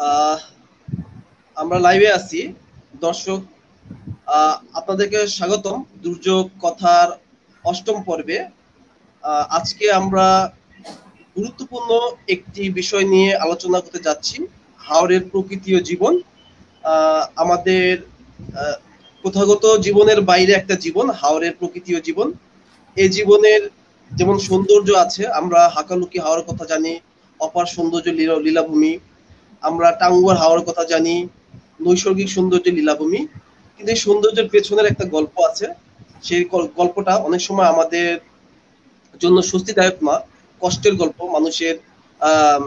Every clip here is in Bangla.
আহ, আমরা লাইভে আছি দর্শক। আপনাদেরকে স্বাগতম দুর্যোগ কথার অষ্টম পর্বে। আজকে আমরা গুরুত্বপূর্ণ একটি বিষয় নিয়ে আলোচনা করতে যাচ্ছি, হাওরের প্রকৃতি ও জীবন। আমাদের আহ, প্রথাগত জীবনের বাইরে একটা জীবন, হাওরের প্রকৃতি ও জীবন। এই জীবনের যেমন সৌন্দর্য আছে, আমরা হাকালুকি হাওরের কথা জানি, অপার সৌন্দর্য লীলাভূমি। আমরা টাঙ্গুয়ার হাওয়ার কথা জানি, নৈসর্গিক সৌন্দর্যের লীলাভূমি। কিন্তু এই সৌন্দর্যের পেছনের একটা গল্প আছে। সেই গল্পটা অনেক সময় আমাদের জন্য স্বস্তিদায়ক না, কষ্টের গল্প, মানুষের আহ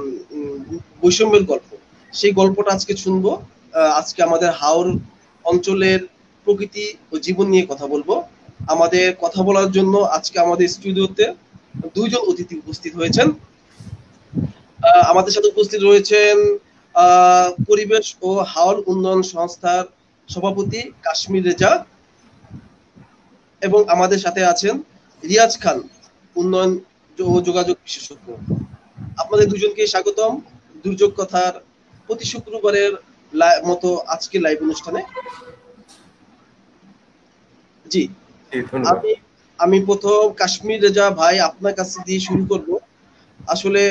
বৈষম্যের গল্প। সেই গল্পটা আজকে শুনবো। আজকে আমাদের হাওর অঞ্চলের প্রকৃতি ও জীবন নিয়ে কথা বলবো। আমাদের কথা বলার জন্য আজকে আমাদের স্টুডিওতে দুইজন অতিথি উপস্থিত হয়েছেন। আমাদের সাথে উপস্থিত রয়েছেন পরিবেশ ও হাওর উন্নয়ন সংস্থার সভাপতি কাশ্মীর রেজা, এবং আমাদের সাথে আছেন রিয়াজ খান, উন্নয়ন ও যোগাযোগ বিশেষজ্ঞ। আপনাদের দুজনকে স্বাগতম দুর্যোগ কথার প্রতি শুক্রবারের মতো আজকে লাইভ অনুষ্ঠানে। জি, ধন্যবাদ। আমি আমি প্রথম কাশ্মীর রেজা ভাই আপনার কাছে দিয়ে শুরু করব। আসলে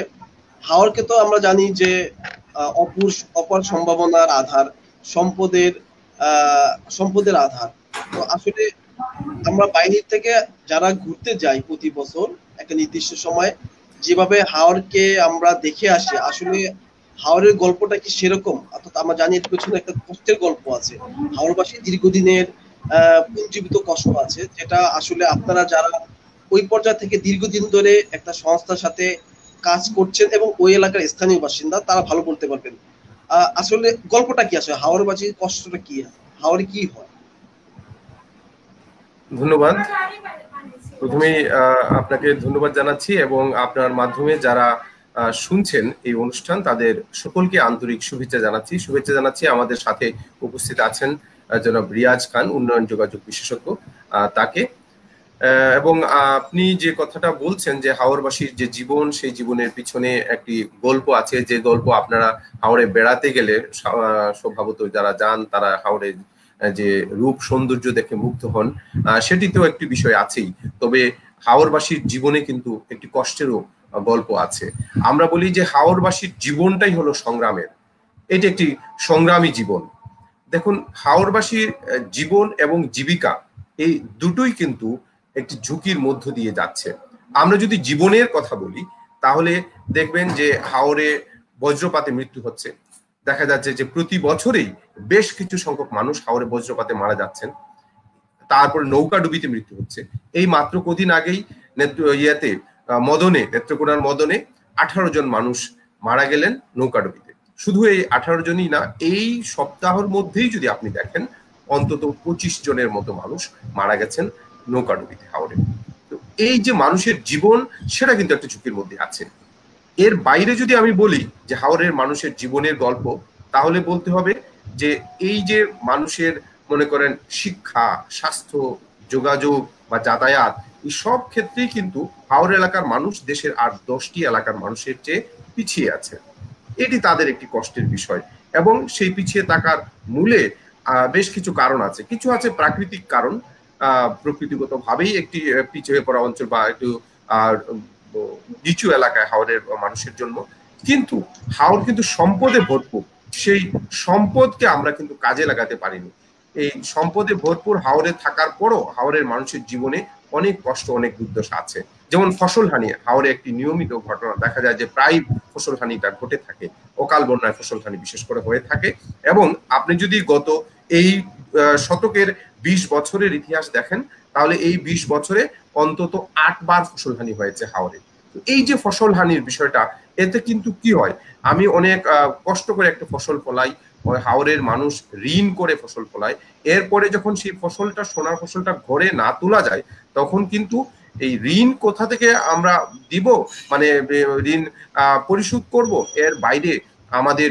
হাওরকে তো আমরা জানি যে অপার সম্ভাবনার আধার, সম্পদের সম্পদের আধার। তো আসলে আমরা বাইরে থেকে যারা ঘুরতে যাই প্রতি বছর একটা নির্দিষ্ট সময়, যেভাবে হাওরকে আমরা দেখে আসি, আসলে হাওরের গল্পটা কি সেরকম? অর্থাৎ আমরা জানি এর পেছনে একটা কষ্টের গল্প আছে, হাওরবাসী দীর্ঘদিনের পুঞ্জীবিত কষ্ট আছে, যেটা আসলে আপনারা যারা ওই পর্যায় থেকে দীর্ঘদিন ধরে একটা সংস্থার সাথে কাজ করছেন এবং ওই এলাকার স্থানীয় বাসিন্দা, তারা ভালো বলতে পারবেন। আসলে গল্পটা কি, আসলে হাওরবাসীর কষ্টটা কি, হাওরে কি হয়? ধন্যবাদ। প্রথমেই আপনাকে ধন্যবাদ জানাচ্ছি এবং আপনার মাধ্যমে যারা শুনছেন এই অনুষ্ঠান তাদের সকলকে আন্তরিক শুভেচ্ছা জানাচ্ছি। আমাদের সাথে উপস্থিত আছেন জনাব রিয়াজ খান, উন্নয়ন যোগাযোগ বিশেষজ্ঞ, তাকে। এবং আপনি যে কথাটা বলছেন যে হাওরবাসীর যে জীবন, সেই জীবনের পিছনে একটি গল্প আছে, যে গল্প আপনারা হাওরে বেড়াতে গেলে স্বভাবত যারা যান তারা হাওরে যে রূপ সৌন্দর্য দেখে মুগ্ধ হন, সেটিতেও একটি বিষয় আছেই। তবে হাওরবাসীর জীবনে কিন্তু একটি কষ্টেরও গল্প আছে। আমরা বলি যে হাওরবাসীর জীবনটাই হলো সংগ্রামের, এটি একটি সংগ্রামী জীবন। দেখুন, হাওরবাসীর জীবন এবং জীবিকা এই দুটোই কিন্তু একটি ঝুঁকির মধ্য দিয়ে যাচ্ছে। আমরা যদি জীবনের কথা বলি তাহলে দেখবেন যে হাওরে বজ্রপাতে মৃত্যু হচ্ছে। দেখা যাচ্ছে যে প্রতি বছরেই বেশ কিছু সংখ্যক মানুষ হাওরে বজ্রপাতে মারা যাচ্ছেন। তারপরে নৌকা ডুবিতে মৃত্যু হচ্ছে। এই মাত্র কদিন আগেই নেত্রকোনার মদনে 18 জন মানুষ মারা গেলেন নৌকা ডুবিতে। শুধু এই 18 জনই না, এই সপ্তাহের মধ্যেই যদি আপনি দেখেন অন্তত 25 জনের মতো মানুষ মারা গেছেন নৌকা ডুবিতে হাওরে। তো এই যে মানুষের জীবন, সেটা কিন্তু একটা ঝুঁকির মধ্যে আছে। এর বাইরে যদি আমি বলি যে হাওরের মানুষের জীবনের গল্প, তাহলে বলতে হবে যে এই যে মানুষের মনে করেন শিক্ষা, স্বাস্থ্য, যোগাযোগ বা যাতায়াত, এই সব ক্ষেত্রেই কিন্তু হাওর এলাকার মানুষ দেশের আর 10টি এলাকার মানুষের চেয়ে পিছিয়ে আছে। এটি তাদের একটি কষ্টের বিষয় এবং সেই পিছিয়ে থাকার মূলে বেশ কিছু কারণ আছে। কিছু আছে প্রাকৃতিক কারণ, প্রকৃতিগত ভাবেই একটি পিছিয়ে পড়া অঞ্চল বা একটু নিচু এলাকায় হাওরের মানুষের জন্য। কিন্তু হাওর কিন্তু সম্পদে ভরপুর, সেই সম্পদকে আমরা কিন্তু কাজে লাগাতে পারিনি। এই সম্পদে ভরপুর হাওরে থাকার পরও হাওরের মানুষের জীবনে অনেক কষ্ট, অনেক দুর্দশা আছে। যেমন ফসল হানি, হাওরে একটি নিয়মিত ঘটনা দেখা যায় যে প্রায় ফসল হানিটা ঘটে থাকে, অকাল বন্যায় ফসল হানি বিশেষ করে হয়ে থাকে। এবং আপনি যদি গত এই শতকের 20 বছরের ইতিহাস দেখেন, তাহলে এই 20 বছরে অন্তত 8 বার ফসল হানি হয়েছে হাওরে। এই যে ফসল হানির বিষয়টা, এতে কিন্তু কি হয়, আমি অনেক কষ্ট করে একটা ফসল ফলাই, হাওরের মানুষ ঋণ করে ফসল ফলায়, এরপরে যখন সেই ফসলটা, সোনার ফসলটা ঘরে না তোলা যায়, তখন কিন্তু এই ঋণ কোথা থেকে আমরা দিব, মানে ঋণ পরিশোধ করব, এর বাইরে আমাদের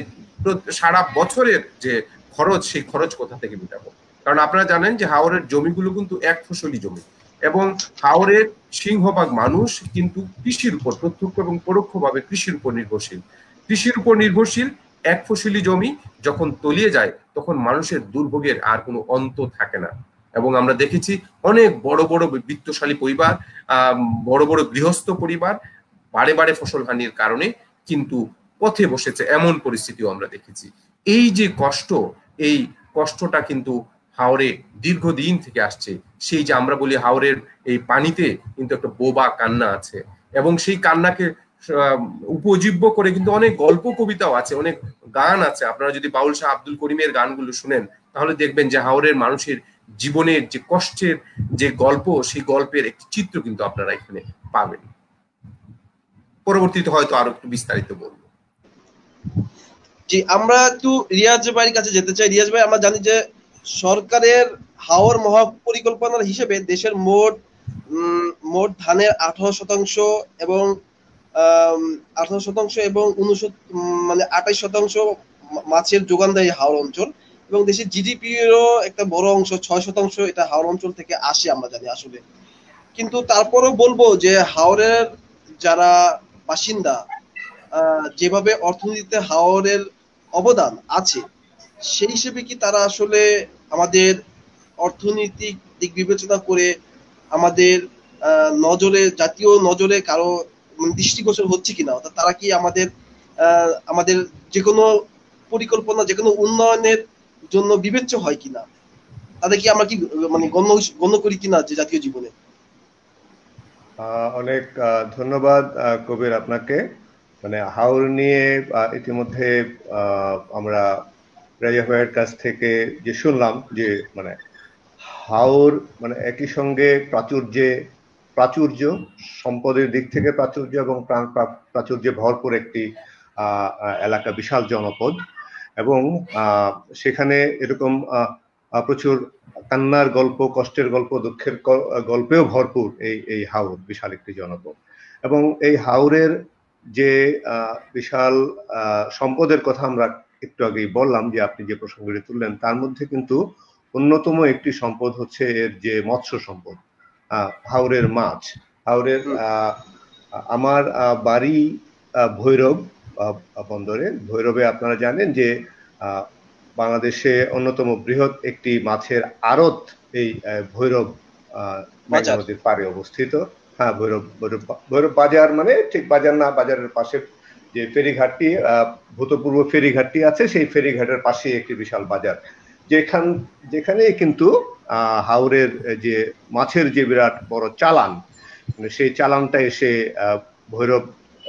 সারা বছরের যে খরচ, সেই খরচ কোথা থেকে মেটাবো? কারণ আপনারা জানেন যে হাওরের জমিগুলো কিন্তু এক ফসলি জমি এবং হাওরের সিংহভাগ মানুষ কিন্তু কৃষির উপর প্রত্যক্ষ এবং পরোক্ষভাবে কৃষির উপর নির্ভরশীল। এক ফসলি জমি যখন তলিয়ে যায় তখন মানুষের দুর্ভোগের আর কোনো অন্ত থাকে না। এবং আমরা দেখেছি অনেক বড় বড় বিত্তশালী পরিবার, বড় বড় গৃহস্থ পরিবার বারে বারে ফসল হানির কারণে কিন্তু পথে বসেছে, এমন পরিস্থিতিও আমরা দেখেছি। এই যে কষ্ট, এই কষ্টটা কিন্তু হাওরে দীর্ঘদিন থেকে আসছে। সেই যে আমরা বলি হাওরের এই পানিতে কিন্তু একটা বোবা কান্না আছে, এবং সেই কান্নাকে উপজীব্য করে কিন্তু অনেক গল্প কবিতাও আছে, অনেক গান আছে। আপনারা যদি বাউল শাহ আব্দুল করিমের গানগুলো শুনেন তাহলে দেখবেন যে হাওরের মানুষের জীবনের যে কষ্টের যে গল্প, সেই গল্পের একটি চিত্র কিন্তু আপনারা এখানে পাবেন। পরবর্তীতে হয়তো আরো একটু বিস্তারিত বলবো। জি, আমরা একটু রিয়াজ ভাইয়ের কাছে যেতে চাই। রিয়াজ ভাই, আমরা জানি যে সরকারের হাওর মহাপরিকল্পনার হিসেবে দেশের মোট ধানের 18% এবং 18% এবং 28% মাছের যোগান দেয় হাওর অঞ্চল, এবং দেশের জিডিপি এরও একটা বড় অংশ 6% এটা হাওর অঞ্চল থেকে আসে আমরা জানি আসলে। কিন্তু তারপরেও বলবো যে হাওরের যারা বাসিন্দা, যেভাবে অর্থনীতিতে হাওরের অবদান আছে, সেই হিসেবে কি তারা আসলে আমাদের অর্থনৈতিক দিক বিবেচনা করে আমাদের নজরে, জাতীয় নজরে কারো দৃষ্টিগোচর হচ্ছে কিনা, অর্থাৎ তারা কি আমাদের যে কোনো পরিকল্পনা, যে কোনো উন্নয়নের জন্য বিবেচ্য হয় কিনা, তাদের কি আমরা কি গণ্য করি কিনা যে জাতীয় জীবনে? অনেক ধন্যবাদ কবির আপনাকে। হাওর নিয়ে ইতিমধ্যে আমরা রাজা ভাইয়ের কাছ থেকে যে শুনলাম যে হাওর একই সঙ্গে প্রাচুর্য, সম্পদের দিক থেকে প্রাচুর্য এবং প্রাচুর্যে ভরপুর একটি এলাকা, বিশাল জনপদ, এবং সেখানে এরকম প্রচুর কান্নার গল্প, কষ্টের গল্প, দুঃখের গল্পেও ভরপুর এই হাওর, বিশাল একটি জনপদ। এবং এই হাওরের যে বিশাল সম্পদের কথা আমরা একটু আগেই বললাম, যে আপনি যে প্রসঙ্গটি তুললেন, তার মধ্যে কিন্তু অন্যতম একটি সম্পদ হচ্ছে এর যে মৎস্য সম্পদ, হাওরের মাছ। হাওরের আমার বাড়ি ভৈরব বন্দরে। ভৈরবে আপনারা জানেন যে বাংলাদেশে অন্যতম বৃহৎ একটি মাছের আড়ত এই ভৈরব মেঘনা নদীর পাড়ে অবস্থিত। হ্যাঁ, ভৈরব বাজার, ঠিক বাজার না, বাজারের পাশে যে ফেরিঘাটটি, ভূতপূর্ব ফেরিঘাটটি আছে, সেই ফেরিঘাটের পাশে একটি বিশাল বাজার, যেখানে কিন্তু হাওরের যে মাছের যে বিরাট বড় চালান, সেই চালানটা এসে ভৈরব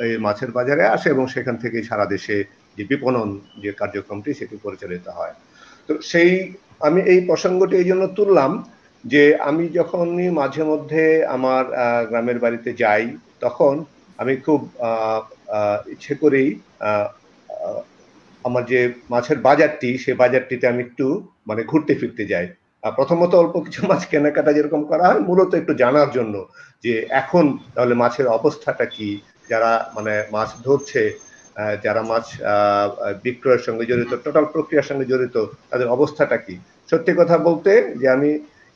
এই মাছের বাজারে আসে, এবং সেখান থেকে সারা দেশে যে বিপণন যে কার্যক্রমটি সেটি পরিচালিত হয়। তো আমি এই প্রসঙ্গটি এই জন্য তুললাম যে আমি যখনই মাঝে মধ্যে আমার গ্রামের বাড়িতে যাই, তখন আমি খুব ইচ্ছে করেই আমার যে মাছের বাজারটি, সেই বাজারটিতে আমি একটু ঘুরতে ফিরতে যাই। প্রথমত অল্প কিছু মাছ কেনাকাটা যেরকম করা হয়, মূলত একটু জানার জন্য যে এখন তাহলে মাছের অবস্থাটা কি, যারা মাছ ধরছে, যারা মাছ বিক্রয়ের সঙ্গে জড়িত, টোটাল প্রক্রিয়ার সঙ্গে জড়িত, তাদের অবস্থাটা কি। সত্যি কথা বলতে যে আমি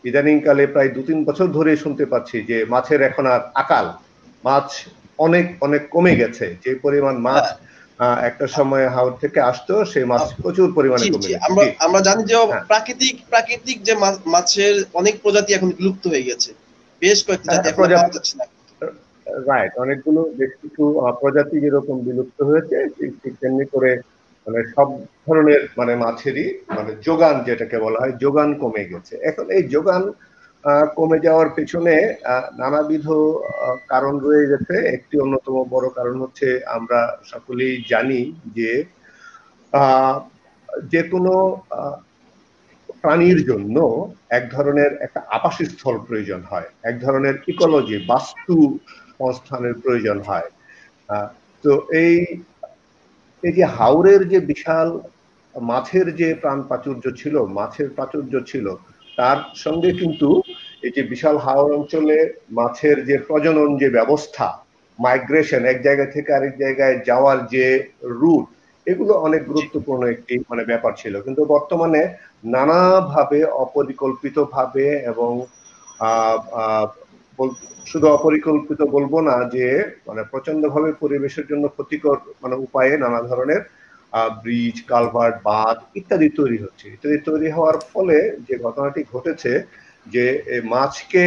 ইদানিংকালে প্রায় 2-3 বছর ধরে শুনতে পাচ্ছি যে মাছের এখন আর আকাল, মাছ অনেক অনেক কমে গেছে। যে পরিমাণ মাছ একটা সময় হাওর থেকে আসতো, সেই মাছ প্রচুর পরিমাণে কমে গেছে। আমরা জানি যে প্রাকৃতিক যে মাছের অনেক প্রজাতি এখন বিলুপ্ত হয়ে গেছে, বেশ কয়েকটি জাতি এখন পাওয়া যাচ্ছে না। রাইট, অনেকগুলো বেশ কিছু প্রজাতি যেরকম বিলুপ্ত হয়েছে, ঠিক তেমনি করে সব ধরনের মাছেরই যোগান, যেটাকে বলা হয়, যোগান কমে গেছে। এখন এই যোগান কমে যাওয়ার পেছনে নানাবিধ কারণ রয়ে গেছে। একটি অন্যতম বড় কারণ হচ্ছে, আমরা সকলেই জানি যে কোনো প্রাণীর জন্য এক ধরনের একটা আবাসস্থল প্রয়োজন হয়, এক ধরনের ইকোলজি, বাস্তু সংস্থানের প্রয়োজন হয়। তো এই যে হাওরের যে বিশাল মাছের যে প্রাচুর্য ছিল, তার সঙ্গে কিন্তু এই যে বিশাল হাওর অঞ্চলে মাছের যে প্রজনন যে ব্যবস্থা, মাইগ্রেশন, এক জায়গা থেকে আরেক জায়গায় যাওয়ার যে রুট, এগুলো অনেক গুরুত্বপূর্ণ একটি ব্যাপার ছিল। কিন্তু বর্তমানে নানাভাবে, অপরিকল্পিতভাবে, এবং শুধু অপরিকল্পিত বলবো না, যে প্রচন্ডভাবে পরিবেশের জন্য ক্ষতিকর উপায়ে নানা ধরনের ব্রিজ, কালভার্ট, বাঁধ ইত্যাদি তৈরি হচ্ছে। ইত্যাদি তৈরি হওয়ার ফলে যে ঘটনাটি ঘটেছে যে মাছকে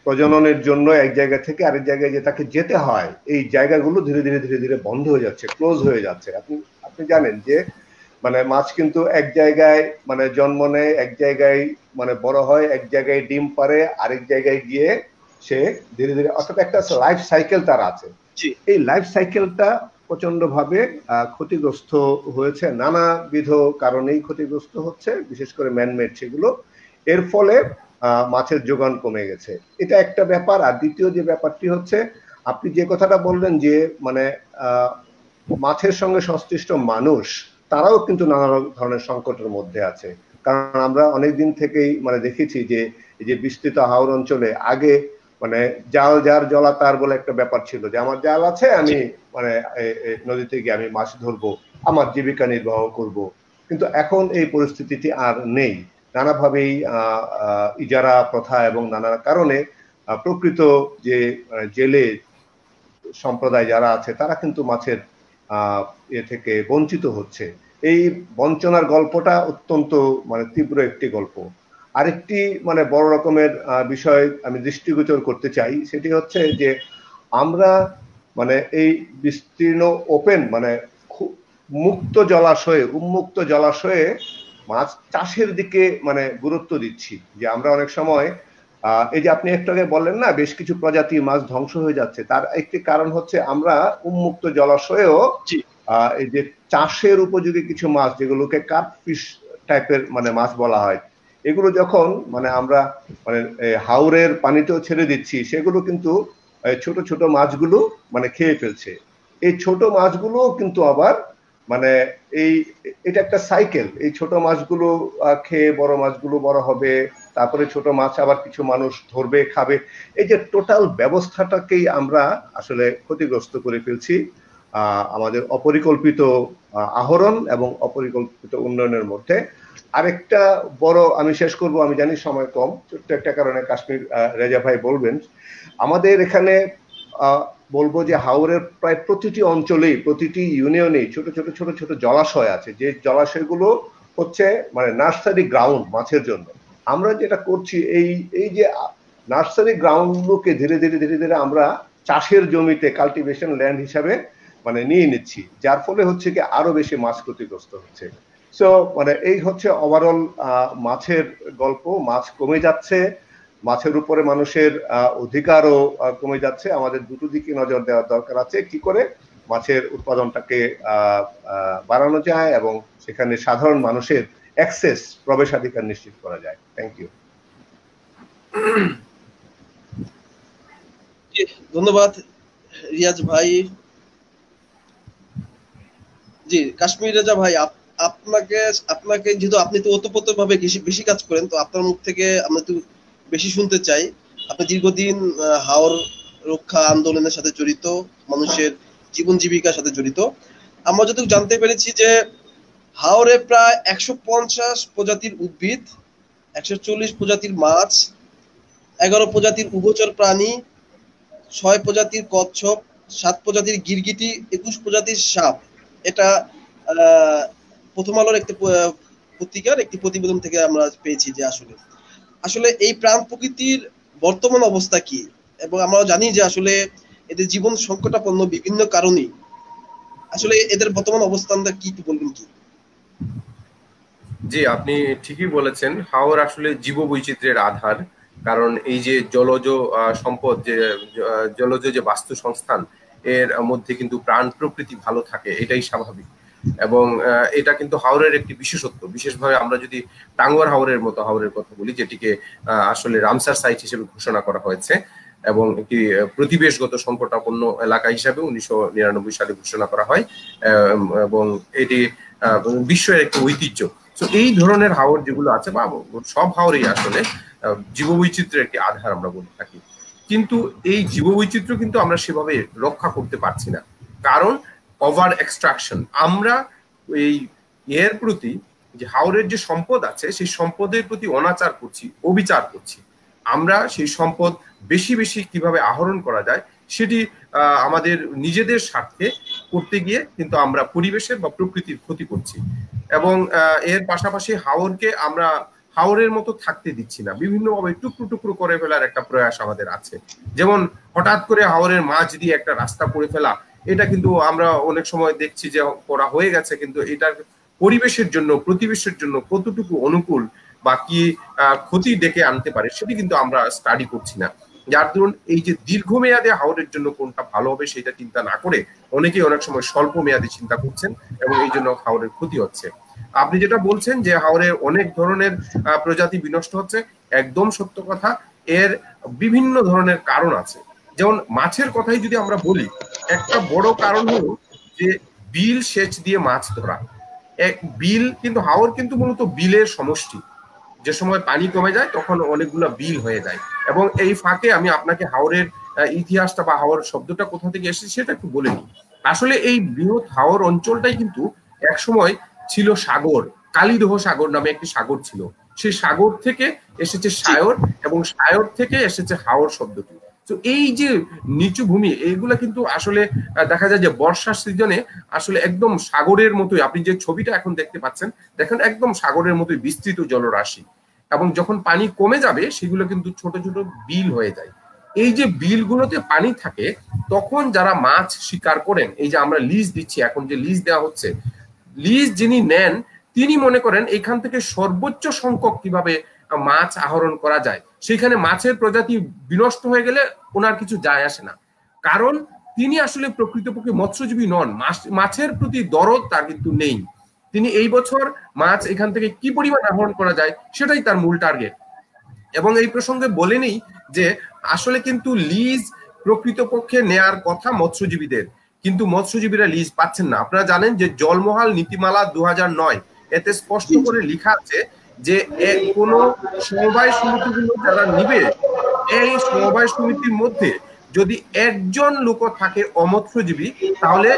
প্রজননের জন্য এক জায়গা থেকে আরেক জায়গায় যে তাকে যেতে হয়, এই জায়গাগুলো ধীরে ধীরে ধীরে ধীরে বন্ধ হয়ে যাচ্ছে, ক্লোজ হয়ে যাচ্ছে। আপনি জানেন যে মানে মাছ কিন্তু এক জায়গায় মানে জন্ম নেয়, এক জায়গায় মানে বড় হয়, এক জায়গায় ডিম পারে, আরেক জায়গায় গিয়ে সে ধীরে ধীরে, অর্থাৎ একটা লাইফ সাইকেল তার আছে। এই লাইফ সাইকেলটা প্রচন্ড ভাবে ক্ষতিগ্রস্ত হয়েছে, নানাবিধ কারণেই ক্ষতিগ্রস্ত হচ্ছে, বিশেষ করে ম্যানমেড সেগুলো। এর ফলে মাছের যোগান কমে গেছে, এটা একটা ব্যাপার। আর দ্বিতীয় যে ব্যাপারটি হচ্ছে, আপনি যে কথাটা বললেন যে মানে মাছের সঙ্গে সংশ্লিষ্ট মানুষ তারাও কিন্তু নানা ধরনের সংকটের মধ্যে আছে। কারণ আমরা অনেকদিন থেকেই মানে দেখেছি যে এই যে বিস্তৃত হাওর অঞ্চলে আগে মানে জাল যার জলাতার বলে একটা ব্যাপার ছিল, যে আমার জাল আছে, আমি মানে নদীতে গিয়ে আমি মাছ ধরবো, আমার জীবিকা নির্বাহ করব। কিন্তু এখন এই পরিস্থিতিটি আর নেই। নানাভাবেই ইজারা প্রথা এবং নানা কারণে প্রকৃত যে জেলে সম্প্রদায় যারা আছে তারা কিন্তু মাছের এ থেকে বঞ্চিত হচ্ছে। এই বঞ্চনার গল্পটা অত্যন্ত মানে তীব্র একটি গল্প। আরেকটি মানে বড় রকমের বিষয় আমি দৃষ্টিগোচর করতে চাই, সেটি হচ্ছে যে আমরা মানে এই বিস্তীর্ণ ওপেন মানে মুক্ত জলাশয়ে, উন্মুক্ত জলাশয়ে মাছ চাষের দিকে মানে গুরুত্ব দিচ্ছি। যে আমরা অনেক সময় এই যে আপনি একটু আগে বললেন না বেশ কিছু প্রজাতির মাছ ধ্বংস হয়ে যাচ্ছে, তার একটি কারণ হচ্ছে আমরা উন্মুক্ত জলাশয়েও এই যে চাষের উপযোগী কিছু মাছ, যেগুলোকে কার্পফিশ টাইপের মানে মাছ বলা হয়, এগুলো যখন মানে আমরা মানে হাওরের পানিতেও ছেড়ে দিচ্ছি, সেগুলো কিন্তু ছোট ছোট মাছগুলো মানে খেয়ে ফেলছে। এই ছোট মাছগুলো কিন্তু আবার মানে এটা একটা সাইকেল, এই ছোট মাছগুলো খেয়ে বড় মাছগুলো বড় হবে, তারপরে ছোট মাছ আবার কিছু মানুষ ধরবে, খাবে। এই যে টোটাল ব্যবস্থাটাকেই আমরা আসলে ক্ষতিগ্রস্ত করে ফেলছি আমাদের অপরিকল্পিত আহরণ এবং অপরিকল্পিত উন্নয়নের মধ্যে। আরেকটা বড়, আমি শেষ করব, আমি জানি সময় কম, ছোট্ট একটা কারণে কাশ্মীর রেজা ভাই বলবেন। আমাদের এখানে বলবো যে হাওরের প্রায় প্রতিটি অঞ্চলেই, প্রতিটি ইউনিয়নেই ছোট ছোট ছোট ছোট জলাশয় আছে, যে জলাশয়গুলো হচ্ছে মানে নার্সারি গ্রাউন্ড মাছের জন্য। আমরা যেটা করছি এই যে নার্সারি গ্রাউন্ডগুলোকে ধীরে ধীরে ধীরে ধীরে আমরা চাষের জমিতে কাল্টিভেশন ল্যান্ড হিসাবে মানে নিয়ে নিচ্ছি, যার ফলে হচ্ছে কি আরো বেশি মাছ ক্ষতিগ্রস্ত হচ্ছে। সো মানে এই হচ্ছে ওভারঅল মাছের গল্প। মাছ কমে যাচ্ছে, মাছের উপরে মানুষের অধিকারও কমে যাচ্ছে। আমাদের দুটো দিকে নজর দেওয়ার দরকার আছে, কি করে মাছের উৎপাদনটাকে বাড়ানো যায় এবং সেখানে সাধারণ মানুষের অ্যাক্সেস, প্রবেশাধিকার নিশ্চিত করা যায়। Thank you. ধন্যবাদ রিয়াজ ভাই। জি কাশ্মীর রেজা ভাই, আপনাকে যেহেতু আপনি তো ওতপ্রোতভাবে বেশি কাজ করেন, তো আপনার মুখ থেকে আমরা একটু বেশি শুনতে চাই। আপনি দীর্ঘদিন হাওর রক্ষা আন্দোলনের সাথে জড়িত, মানুষের জীবন জীবিকার সাথে জড়িত। আমরা যতটুকু জানতে পেরেছি যে হাওরে প্রায় 150 প্রজাতির উদ্ভিদ, 140 প্রজাতির মাছ, 11 প্রজাতির উভচর প্রাণী, 6 প্রজাতির কচ্ছপ, 7 প্রজাতির গিরগিটি, 21 প্রজাতির সাপ। এটা প্রথম আলোর একটি পত্রিকার একটি প্রতিবেদন থেকে আমরা পেয়েছি যে আসলে এই প্রাণ প্রকৃতির বর্তমান অবস্থা কি, এবং আমরা জানি যে আসলে এদের জীবন সংকটাপন্ন বিভিন্ন কারণেই। আসলে এদের বর্তমান অবস্থানটা কি বলবেন কি? জি, আপনি ঠিকই বলেছেন, হাওর আসলে জীববৈচিত্র্যের আধার। কারণ এই যে জলজ সম্পদ, যে জলজ যে বাস্তু সংস্থান, এর মধ্যে কিন্তু প্রাণ প্রকৃতি ভালো থাকে, এটাই স্বাভাবিক। এবং এটা কিন্তু হাওরের একটি বিশেষত্ব। বিশেষভাবে আমরা যদি টাঙ্গুয়ার হাওরের মতো হাওরের কথা বলি, যেটিকে আসলে রামসার সাইট হিসেবে ঘোষণা করা হয়েছে এবং একটি প্রতিবেশগত সংকটাপন্ন এলাকা হিসাবে 1999 সালে ঘোষণা করা হয়, এবং এটি বিশ্বের একটি ঐতিহ্য। তো এই ধরনের হাওর যেগুলো আছে, বা সব হাওরেই আসলে জীববৈচিত্র্যের একটি আধার আমরা বলে থাকি। কিন্তু এই জীববৈচিত্র্য কিন্তু আমরা সেভাবে রক্ষা করতে পারছি না, কারণ ওভার এক্সট্রাকশন। আমরা এই এর প্রতি, যে হাওরের যে সম্পদ আছে, সেই সম্পদের প্রতি অনাচার করছি, অবিচার করছি। আমরা সেই সম্পদ বেশি বেশি কিভাবে আহরণ করা যায় সেটি আমাদের নিজেদের স্বার্থে করতে গিয়ে কিন্তু আমরা পরিবেশের বা প্রকৃতির ক্ষতি করছি। এবং এর পাশাপাশি হাওরকে আমরা হাওরের মতো থাকতে দিচ্ছি না, বিভিন্নভাবে টুকরো টুকরো করে ফেলার একটা প্রয়াস আমাদের আছে। যেমন হঠাৎ করে হাওরের মাঝ দিয়ে একটা রাস্তা করে ফেলা, এটা কিন্তু আমরা অনেক সময় দেখছি যে করা হয়ে গেছে, কিন্তু এটার পরিবেশের জন্য প্রতিবেশের জন্য কতটুকু অনুকূল বা কি ক্ষতি ডেকে আনতে পারে সেটি কিন্তু আমরা স্টাডি করছি না। যার দরুন এই যে দীর্ঘমেয়াদে হাওরের জন্য কোনটা ভালো হবে সেটা চিন্তা না করে অনেকেই অনেক সময় স্বল্প মেয়াদী চিন্তা করছেন এবং এই জন্য হাওরের ক্ষতি হচ্ছে। আপনি যেটা বলছেন যে হাওরের অনেক ধরনের প্রজাতি বিনষ্ট হচ্ছে, একদম সত্য কথা। এর বিভিন্ন ধরনের কারণ আছে। যেমন মাছের কথাই যদি আমরা বলি, একটা বড় কারণ হলো যে বিল সেচ দিয়ে মাছ ধরা। বিল কিন্তু হাওর কিন্তু মূলত বিলের সমষ্টি। যে সময় পানি কমে যায় তখন অনেকগুলো বিল হয়ে যায়। এবং এই ফাঁকে আমি আপনাকে হাওরের ইতিহাসটা বা হাওর শব্দটা কোথা থেকে এসেছে সেটা একটু বলে নিই। আসলে এই বৃহৎ হাওর অঞ্চলটাই কিন্তু একসময় ছিল সাগর, কালীদহ সাগর নামে একটি সাগর ছিল। সেই সাগর থেকে এসেছে সায়র এবং সায়র থেকে এসেছে হাওর শব্দটি। তো এই যে নিচু ভূমি, এইগুলা কিন্তু আসলে দেখা যায় যে বর্ষার সিজনে আসলে একদম সাগরের মতোই, আপনি যে ছবিটা এখন দেখতে পাচ্ছেন দেখেন একদম সাগরের মতোই বিস্তৃত জলরাশি। এবং যখন পানি কমে যাবে সেগুলো কিন্তু ছোট ছোট বিল হয়ে যায়। এই যে বিলগুলোতে পানি থাকে তখন যারা মাছ শিকার করেন, এই যে আমরা লিজ দিচ্ছি, এখন যে লিজ দেওয়া হচ্ছে, লিজ যিনি নেন তিনি মনে করেন এখান থেকে সর্বোচ্চ সংখ্যক কিভাবে মাছ আহরণ করা যায়। সেখানে মাছের প্রজাতি বিনষ্ট হয়ে গেলে ওনার কিছু যায় আসে না, কারণ তিনি আসলে প্রকৃতপক্ষে মৎস্যজীবী নন। মাছের প্রতি দরদ তার কিন্তু নেই। তিনি এই বছর মাছ এখান থেকে কি পরিমাণ আহরণ করা যায় সেটাই তার মূল টার্গেট। এবং এই প্রসঙ্গে বলে নেই যে আসলে কিন্তু লিজ প্রকৃতপক্ষে নেয়ার কথা মৎস্যজীবীদের, কিন্তু মৎস্যজীবীরা লিজ পাচ্ছেন না। আপনারা জানেন যে জলমহাল নীতিমালা 2009 এতে স্পষ্ট করে লেখা আছে যে কোন সমবায় সমিতিগুলো যারা নিবে, এই সমবায় সমিতির মধ্যে যদি একজন লোক থাকে অমৎস্যজীবী, তাহলে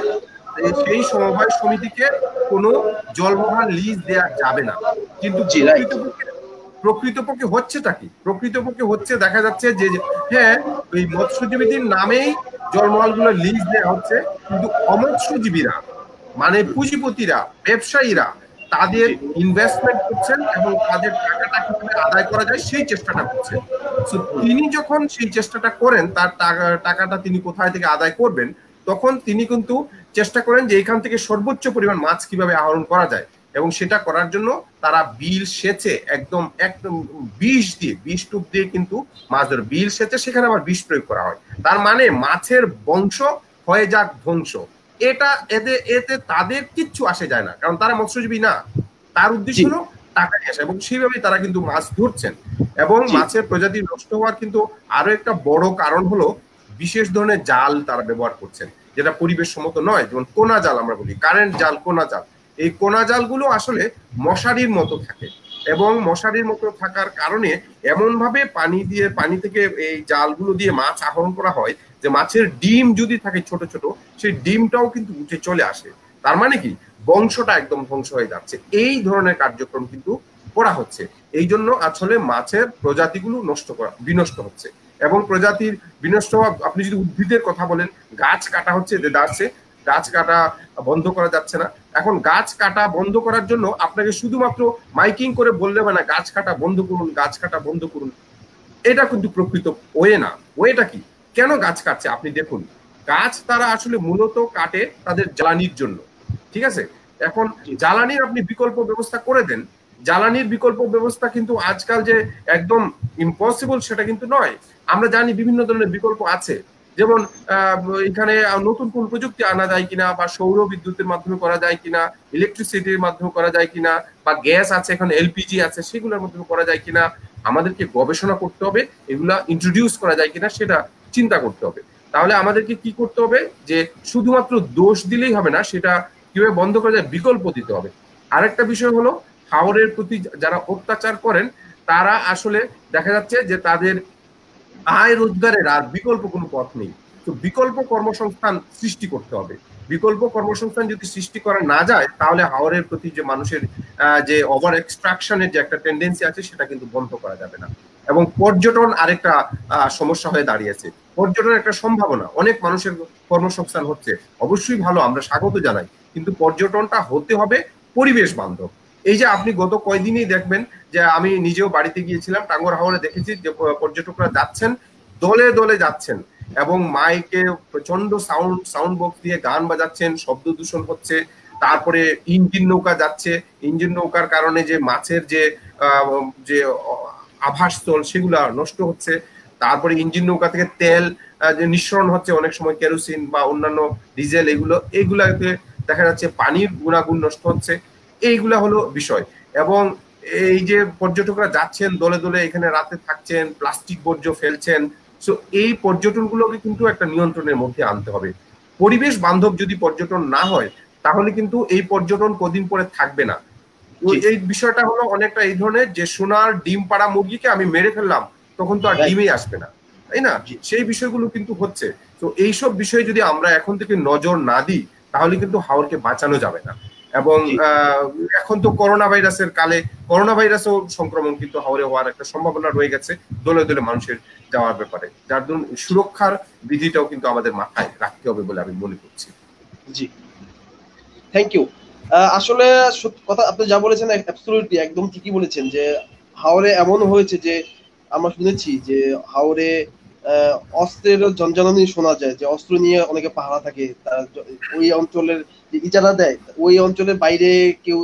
সেই সমবায় সমিতিকে কোনো জলমহাল লিজ দেয়া যাবে না। কিন্তু প্রকৃতপক্ষে হচ্ছেটা কি? প্রকৃতপক্ষে হচ্ছে দেখা যাচ্ছে যে হ্যাঁ ওই মৎস্যজীবীদের নামেই জলমহলগুলো লিজ দেওয়া হচ্ছে, কিন্তু অমৎস্যজীবীরা মানে পুঁজিপতিরা, ব্যবসায়ীরা তাদের ইনভেস্টমেন্ট করছেন এবং তাদের টাকাটা কিভাবে আদায় করা যায় সেই চেষ্টাটা করছেন। তিনি যখন সেই চেষ্টাটা করেন, তার টাকাটা তিনি কোথায় থেকে আদায় করবেন, তখন তিনি কিন্তু চেষ্টা করেন যে এখান থেকে সর্বোচ্চ পরিমাণ মাছ কিভাবে আহরণ করা যায়। এবং সেটা করার জন্য তারা বিল সেচে একদম বিষ টুপ দিয়ে কিন্তু মাছ ধরে, বিল সেচে সেখানে আবার বিষ প্রয়োগ করা হয়। তার মানে মাছের বংশ হয়ে যাক ধ্বংস, এটা এতে তাদের কিচ্ছু আসে যায় না, কারণ তারা মৎস্যজীবী না। তার উদ্দেশ্য হলো টাকা নিয়ে আসা, এবং সেইভাবেই তারা কিন্তু মাছ ধরছেন। এবং মাছের প্রজাতি নষ্ট হওয়ার কিন্তু আরো একটা বড় কারণ হলো বিশেষ ধরনের জাল তারা ব্যবহার করছেন, যেটা পরিবেশ সম্মত নয়। যেমন কোনা জাল আমরা বলি, কারেন্ট জাল, কোনা জাল। এই কোনা জালগুলো আসলে মশারির মতো থাকে, এবং মশারির মতো থাকার কারণে এমন ভাবে পানি থেকে এই জালগুলো দিয়ে মাছ আহরণ করা হয় যে মাছের ডিম যদি থাকে ছোট ছোট, সেই ডিমটাও কিন্তু উঠে চলে আসে। তার মানে কি বংশটা একদম ধ্বংস হয়ে যাচ্ছে। এই ধরনের কার্যক্রম কিন্তু করা হচ্ছে। এই জন্য আসলে মাছের প্রজাতিগুলো বিনষ্ট হচ্ছে। এবং প্রজাতির বিনষ্ট হওয়া, আপনি যদি উদ্ভিদের কথা বলেন, গাছ কাটা হচ্ছে, গাছ কাটা বন্ধ করা যাচ্ছে না। এখন গাছ কাটা বন্ধ করার জন্য আপনাকে শুধুমাত্র মাইকিং করে বললে হবে না গাছ কাটা বন্ধ করুন, গাছ কাটা বন্ধ করুন। এটা কিন্তু প্রকৃত ওয়ে না। ওয়েটা কি? কেন গাছ কাটছে আপনি দেখুন। গাছ তারা আসলে মূলত কাটে তাদের জ্বালানির জন্য, ঠিক আছে? এখন জ্বালানির আপনি বিকল্প ব্যবস্থা করে দেন। জ্বালানির বিকল্প ব্যবস্থা কিন্তু আজকাল যে একদম ইম্পসিবল সেটা কিন্তু নয়। আমরা জানি বিভিন্ন ধরনের বিকল্প আছে, যেমন এখানে নতুন কোন প্রযুক্তি আনা যায় কিনা, বা সৌর বিদ্যুতের মাধ্যমে করা যায় কিনা, ইলেকট্রিসিটির মাধ্যমে করা যায় কিনা, বা গ্যাস আছে, এখন এলপিজি আছে, সেগুলোর মাধ্যমে করা যায় কিনা, আমাদেরকে গবেষণা করতে হবে। এগুলা ইন্ট্রোডিউস করা যায় কিনা সেটা চিন্তা করতে হবে। তাহলে আমাদেরকে কি করতে হবে, যে শুধুমাত্র দোষ দিলেই হবে না, সেটা কিভাবে বন্ধ করা যায় বিকল্প দিতে হবে। আরেকটা বিষয় হলো হাওরের প্রতি যারা অত্যাচার করেন তারা আসলে দেখা যাচ্ছে যে তাদের আয় রোজগারের আর বিকল্প কোনো পথ নেই। তো বিকল্প কর্মসংস্থান সৃষ্টি করতে হবে। বিকল্প কর্মসংস্থান যদি সৃষ্টি করা না যায়, তাহলে হাওরের প্রতি যে মানুষের যে ওভার এক্সট্রাকশনের যে একটা টেন্ডেন্সি আছে সেটা কিন্তু বন্ধ করা যাবে না। এবং পর্যটন আরেকটা সমস্যা হয়ে দাঁড়িয়েছে। পর্যটন একটা সম্ভাবনা, অনেক মানুষের কর্মসংস্থান হচ্ছে, অবশ্যই ভালো, আমরা স্বাগত জানাই, কিন্তু পর্যটনটা হতে হবে পরিবেশ বান্ধব। এই যে আপনি গত কয়দিনই দেখবেন যে আমি নিজেও বাড়িতে গিয়েছিলাম, টাঙ্গুয়ার হাওরে দেখেছি যে পর্যটকরা যাচ্ছেন, দলে দলে যাচ্ছেন এবং মাইকে প্রচন্ড সাউন্ড বক্স দিয়ে গান বাজাচ্ছেন, শব্দ দূষণ হচ্ছে। তারপরে ইঞ্জিন নৌকা যাচ্ছে, ইঞ্জিন নৌকার কারণে যে মাছের যে আবাসস্থল সেগুলা নষ্ট হচ্ছে। তারপরে ইঞ্জিন নৌকা থেকে তেল যে নিঃসরণ হচ্ছে, অনেক সময় কেরোসিন বা অন্যান্য ডিজেল, এগুলাতে দেখা যাচ্ছে পানির গুণাগুণ নষ্ট হচ্ছে। এইগুলা হলো বিষয়। এবং এই যে পর্যটকরা যাচ্ছেন দলে দলে, এখানে রাতে থাকছেন, প্লাস্টিক বর্জ্য ফেলছেন, সো এই পর্যটনগুলোকে কিন্তু একটা নিয়ন্ত্রণের মধ্যে আনতে হবে। পরিবেশ বান্ধব যদি পর্যটন না হয় তাহলে কিন্তু এই পর্যটন কদিন পরে থাকবে না। এই বিষয়টা হলো অনেকটা এই ধরনের যে সোনার ডিম পাড়া মুরগিকে আমি মেরে ফেললাম, তখন তো আর ডিমই আসবে না, তাই না? সেই বিষয়গুলো কিন্তু হচ্ছে। তো এইসব বিষয়ে যদি আমরা এখন থেকে নজর না দিই তাহলে কিন্তু হাওরকে বাঁচানো যাবে না। এবং এখন তো করোনা ভাইরাসের কালে করোনা ভাইরাসও সংক্রমণ কিন্তু হাওরে হওয়ার একটা সম্ভাবনা রয়ে গেছে দলে দলে মানুষের যাওয়ার ব্যাপারে, যার জন্য সুরক্ষার বিধিটাও কিন্তু আমাদের মাথায় রাখতে হবে বলে আমি মনে করছি। জি, থ্যাংক ইউ। আসলে কথা আপনি যা বলেছেন অ্যাবসলিউটলি একদম ঠিকই বলেছেন যে হাওরে এমন হয়েছে যে আমরা শুনেছি যে হাওরে অস্ত্রের জনজননী শোনা যায়, যে অস্ত্র নিয়ে অনেকে পাহারা থাকে, ওই অঞ্চলের যে ইজারা দেয় ওই অঞ্চলের বাইরে কেউ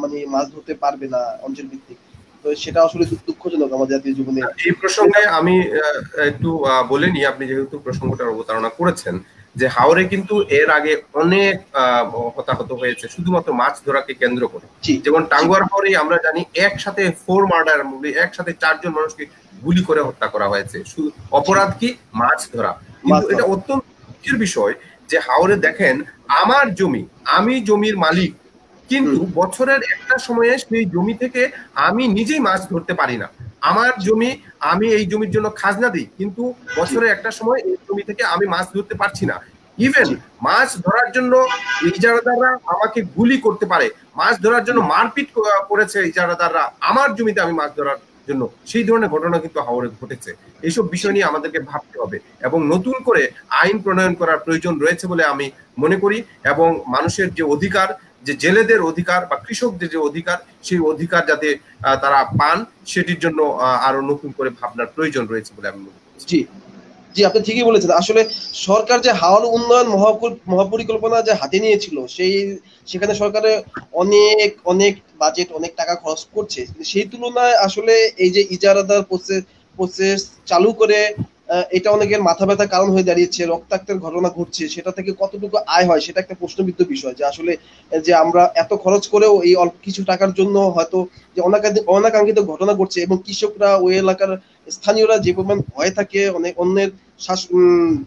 মানে মাছ ধরতে পারবে না অঞ্চল ভিত্তিক। তো সেটা আসলে দুঃখজনক আমাদের জাতীয় জীবনে। এই প্রসঙ্গে আমি একটু বলে নিই, আপনি যেহেতু প্রসঙ্গটার অবতারণা করেছেন, যে হাওরে কিন্তু এর আগে অনেক হতাহত হয়েছে শুধুমাত্র মাছ ধরাকে কেন্দ্র করে। যেমন টাঙ্গুয়ার হাওরে আমরা জানি একসাথে 4 মার্ডার, একসাথে 4 জন মানুষকে গুলি করে হত্যা করা হয়েছে। শুধু অপরাধ কি? মাছ ধরা। কিন্তু এটা অত্যন্ত দুঃখের বিষয় যে হাওরে দেখেন আমার জমি, আমি জমির মালিক, কিন্তু বছরের একটা সময়ে সেই জমি থেকে আমি নিজেই মাছ ধরতে পারি না। আমার জমি, আমি এই জমির জন্য খাজনা দিই, কিন্তু বছরে একটা সময় এই জমি থেকে আমি মাছ ধরতে পারছি না। ইভেন মাছ ধরার জন্য ইজারাদাররা আমাকে গুলি করতে পারে, মাছ ধরার জন্য মারপিট করেছে ইজারাদাররা আমার জমিতে আমি মাছ ধরার জন্য। সেই ধরনের ঘটনা কিন্তু হাওরে ঘটেছে। এইসব বিষয় নিয়ে আমাদেরকে ভাবতে হবে এবং নতুন করে আইন প্রণয়ন করার প্রয়োজন রয়েছে বলে আমি মনে করি। এবং মানুষের যে অধিকার, যে জেলেদের অধিকার বা কৃষকদের যে অধিকার, সেই অধিকার যাতে তারা পান, সেটির জন্য আরো নতুন করে ভাবনার প্রয়োজন রয়েছে বলে আমি মনে করি। জি জি, আপনি ঠিকই বলেছেন। আসলে সরকার যে হাওর উন্নয়ন মহাপরিকল্পনা যে হাতে নিয়েছিল, সেখানে সরকারের অনেক অনেক বাজেট, অনেক টাকা খরচ করছে। সেই তুলনায় আসলে এই যে ইজারাদার প্রসেস চালু করে এটা অনেকের মাথা ব্যথার কারণ হয়ে দাঁড়িয়েছে, রক্তাক্তের ঘটনা ঘটছে, সেটা থেকে কতটুকু আয় হয় সেটা একটা প্রশ্নবিদ্ধ বিষয়। যে আসলে যে আমরা এত খরচ করেও এই অল্প কিছু টাকার জন্য হয়তো যে অনাকাঙ্ক্ষিত ঘটনা ঘটছে, এবং কৃষকরা ওই এলাকার স্থানীয়রা যে পরিমাণ ভয় থাকে, অনেক অন্যের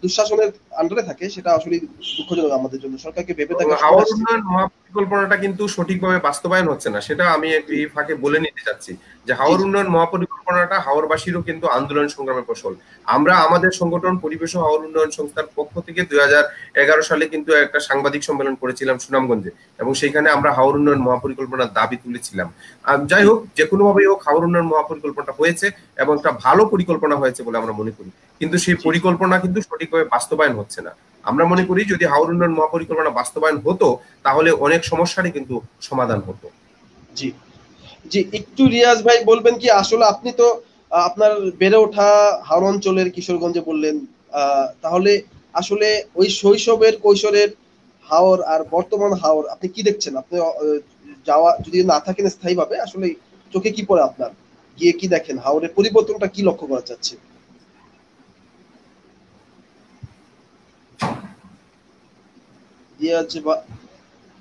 দুঃশাসনের আন্ডারে থাকে, সেটা আসলে দুঃখজনক আমাদের জন্য। সরকারকে ভেবে দেখা হাওর উন্নয়ন মহাপরিকল্পনাটা কিন্তু সঠিকভাবে বাস্তবায়ন হচ্ছে না, সেটা আমি এই ফাঁকে বলে নিতে চাচ্ছি যে হাওর উন্নয়ন মহাপরিকল্পনাটা হাওরবাসীরও কিন্তু আন্দোলন সংগ্রামের ফসল। আমরা আমাদের সংগঠন পরিবেশ ও হাওর উন্নয়ন সংস্থার পক্ষ থেকে 2011 সালে কিন্তু একটা সাংবাদিক সম্মেলন করেছিলাম সুনামগঞ্জে, এবং সেইখানে আমরা হাওর উন্নয়ন মহাপরিকল্পনার দাবি তুলেছিলাম। যাই হোক, যে কোনো ভাবেই হোক হাওর উন্নয়ন মহাপরিকল্পনাটা হয়েছে এবং একটা ভালো পরিকল্পনা হয়েছে বলে আমরা মনে করি, কিন্তু সেই পরিকল্পনা কিন্তু সঠিকভাবে বাস্তবায়ন হচ্ছে না। আমরা মনে করি যদি হাওর উন্নয়ন মহাপরিকল্পনা বাস্তবায়ন হতো তাহলে অনেক সমস্যারই কিন্তু সমাধান হতো। জি জি, একটু রিয়াজ ভাই বলবেন কি, আসলে আপনি তো আপনার বেড়ে ওঠা হাওর অঞ্চলের কিশোরগঞ্জে বললেন, তাহলে আসলে ওই শৈশবের কৈশোরের হাওর আর বর্তমান হাওর আপনি কি দেখছেন? আপনি যাওয়া যদি না থাকেন স্থায়ীভাবে, আসলে চোখে কি পড়ে আপনার, গিয়ে কি দেখেন, হাওরের পরিবর্তনটা কি লক্ষ্য করা যাচ্ছে?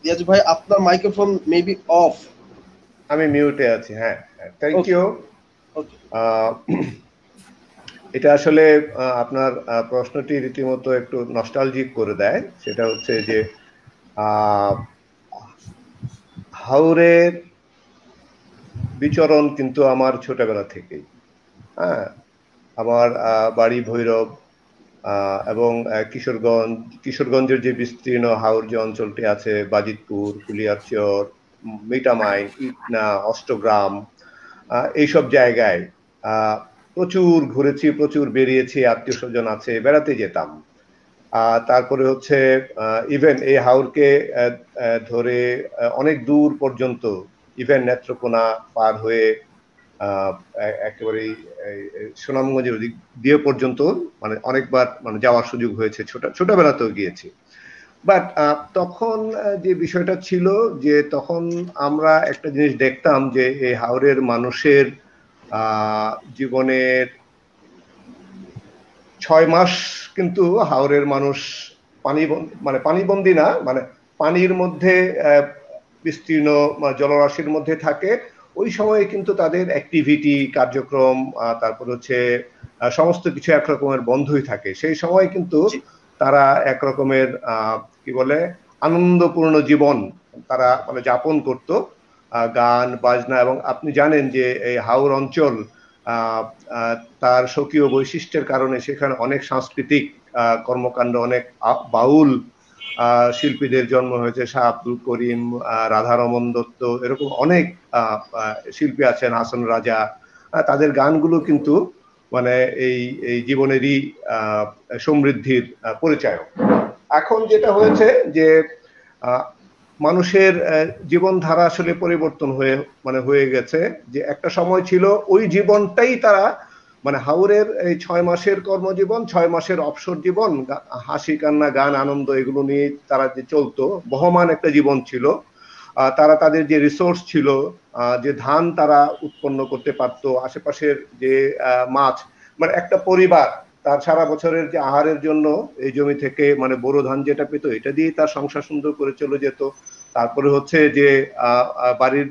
রিয়াজ ভাই আপনার মাইক্রোফোন মেবি অফ। আমি মিউটে আছি। হ্যাঁ, থ্যাংক ইউ। এটা আসলে আপনার প্রশ্নটি রীতিমতো একটু নস্টালজিক করে দেয়। সেটা হচ্ছে যে হাওরের বিচরণ কিন্তু আমার ছোটবেলা থেকেই। হ্যাঁ, আমার বাড়ি ভৈরব এবং কিশোরগঞ্জের যে বিস্তীর্ণ হাওর যে অঞ্চলটি আছে, বাজিতপুর, কুলিয়ারচর, মিটামাইন, ইটনা, অষ্টগ্রাম, এইসব জায়গায় প্রচুর ঘুরেছি, প্রচুর বেরিয়েছি, আত্মীয় স্বজন আছে, বেড়াতে যেতাম। তারপরে হচ্ছে ইভেন এই হাওরকে ধরে অনেক দূর পর্যন্ত, ইভেন নেত্রকোনা পার হয়ে একেবারে সুনামগঞ্জের দিক দিয়ে পর্যন্ত মানে অনেকবার মানে যাওয়ার সুযোগ হয়েছে, ছোটবেলাতেও গিয়েছি। বাট তখন যে বিষয়টা ছিল যে তখন আমরা একটা জিনিস দেখতাম যে এই হাওরের মানুষের জীবনের 6 মাস কিন্তু হাওরের মানুষ পানিবন্দী না, মানে পানির মধ্যে বিস্তীর্ণ জলরাশির মধ্যে থাকে। ওই সময়ে কিন্তু তাদের অ্যাক্টিভিটি, কার্যক্রম, তারপর হচ্ছে সমস্ত কিছু একরকমের বন্ধই থাকে। সেই সময় কিন্তু তারা একরকমের কি বলে আনন্দপূর্ণ জীবন তারা মানে যাপন করত, গান বাজনা। এবং আপনি জানেন যে এই হাওর অঞ্চল তার স্বকীয় বৈশিষ্ট্যের কারণে সেখানে অনেক সাংস্কৃতিক কর্মকাণ্ড, অনেক বাউল শিল্পীদের জন্ম হয়েছে। শাহ আব্দুল করিম, রাধারমন দত্ত, এরকম অনেক শিল্পী আছেন, হাসান রাজা। তাদের গানগুলো কিন্তু মানে এই জীবনেরই সমৃদ্ধির পরিচায়ক। এখন যেটা হয়েছে যে মানুষের জীবনধারা আসলে পরিবর্তন হয়ে গেছে। যে একটা সময় ছিল ওই জীবনটাই তারা মানে হাওরের এই 6 মাসের কর্মজীবন, 6 মাসের অবসর জীবন, হাসি কান্না গান আনন্দ এগুলো নিয়ে তারা যে চলতো, বহমান একটা জীবন ছিল। তারা তাদের যে রিসোর্স ছিল, যে ধান তারা উৎপন্ন করতে পারতো, আশেপাশের যে মাছ, মানে একটা পরিবার তার সারা বছরের যে আহারের জন্য এই জমি থেকে মানে বোরো ধান যেটা পেতো এটা দিয়ে তার সংসার সুন্দর করে চলে যেত। তারপরে হচ্ছে যে বাড়ির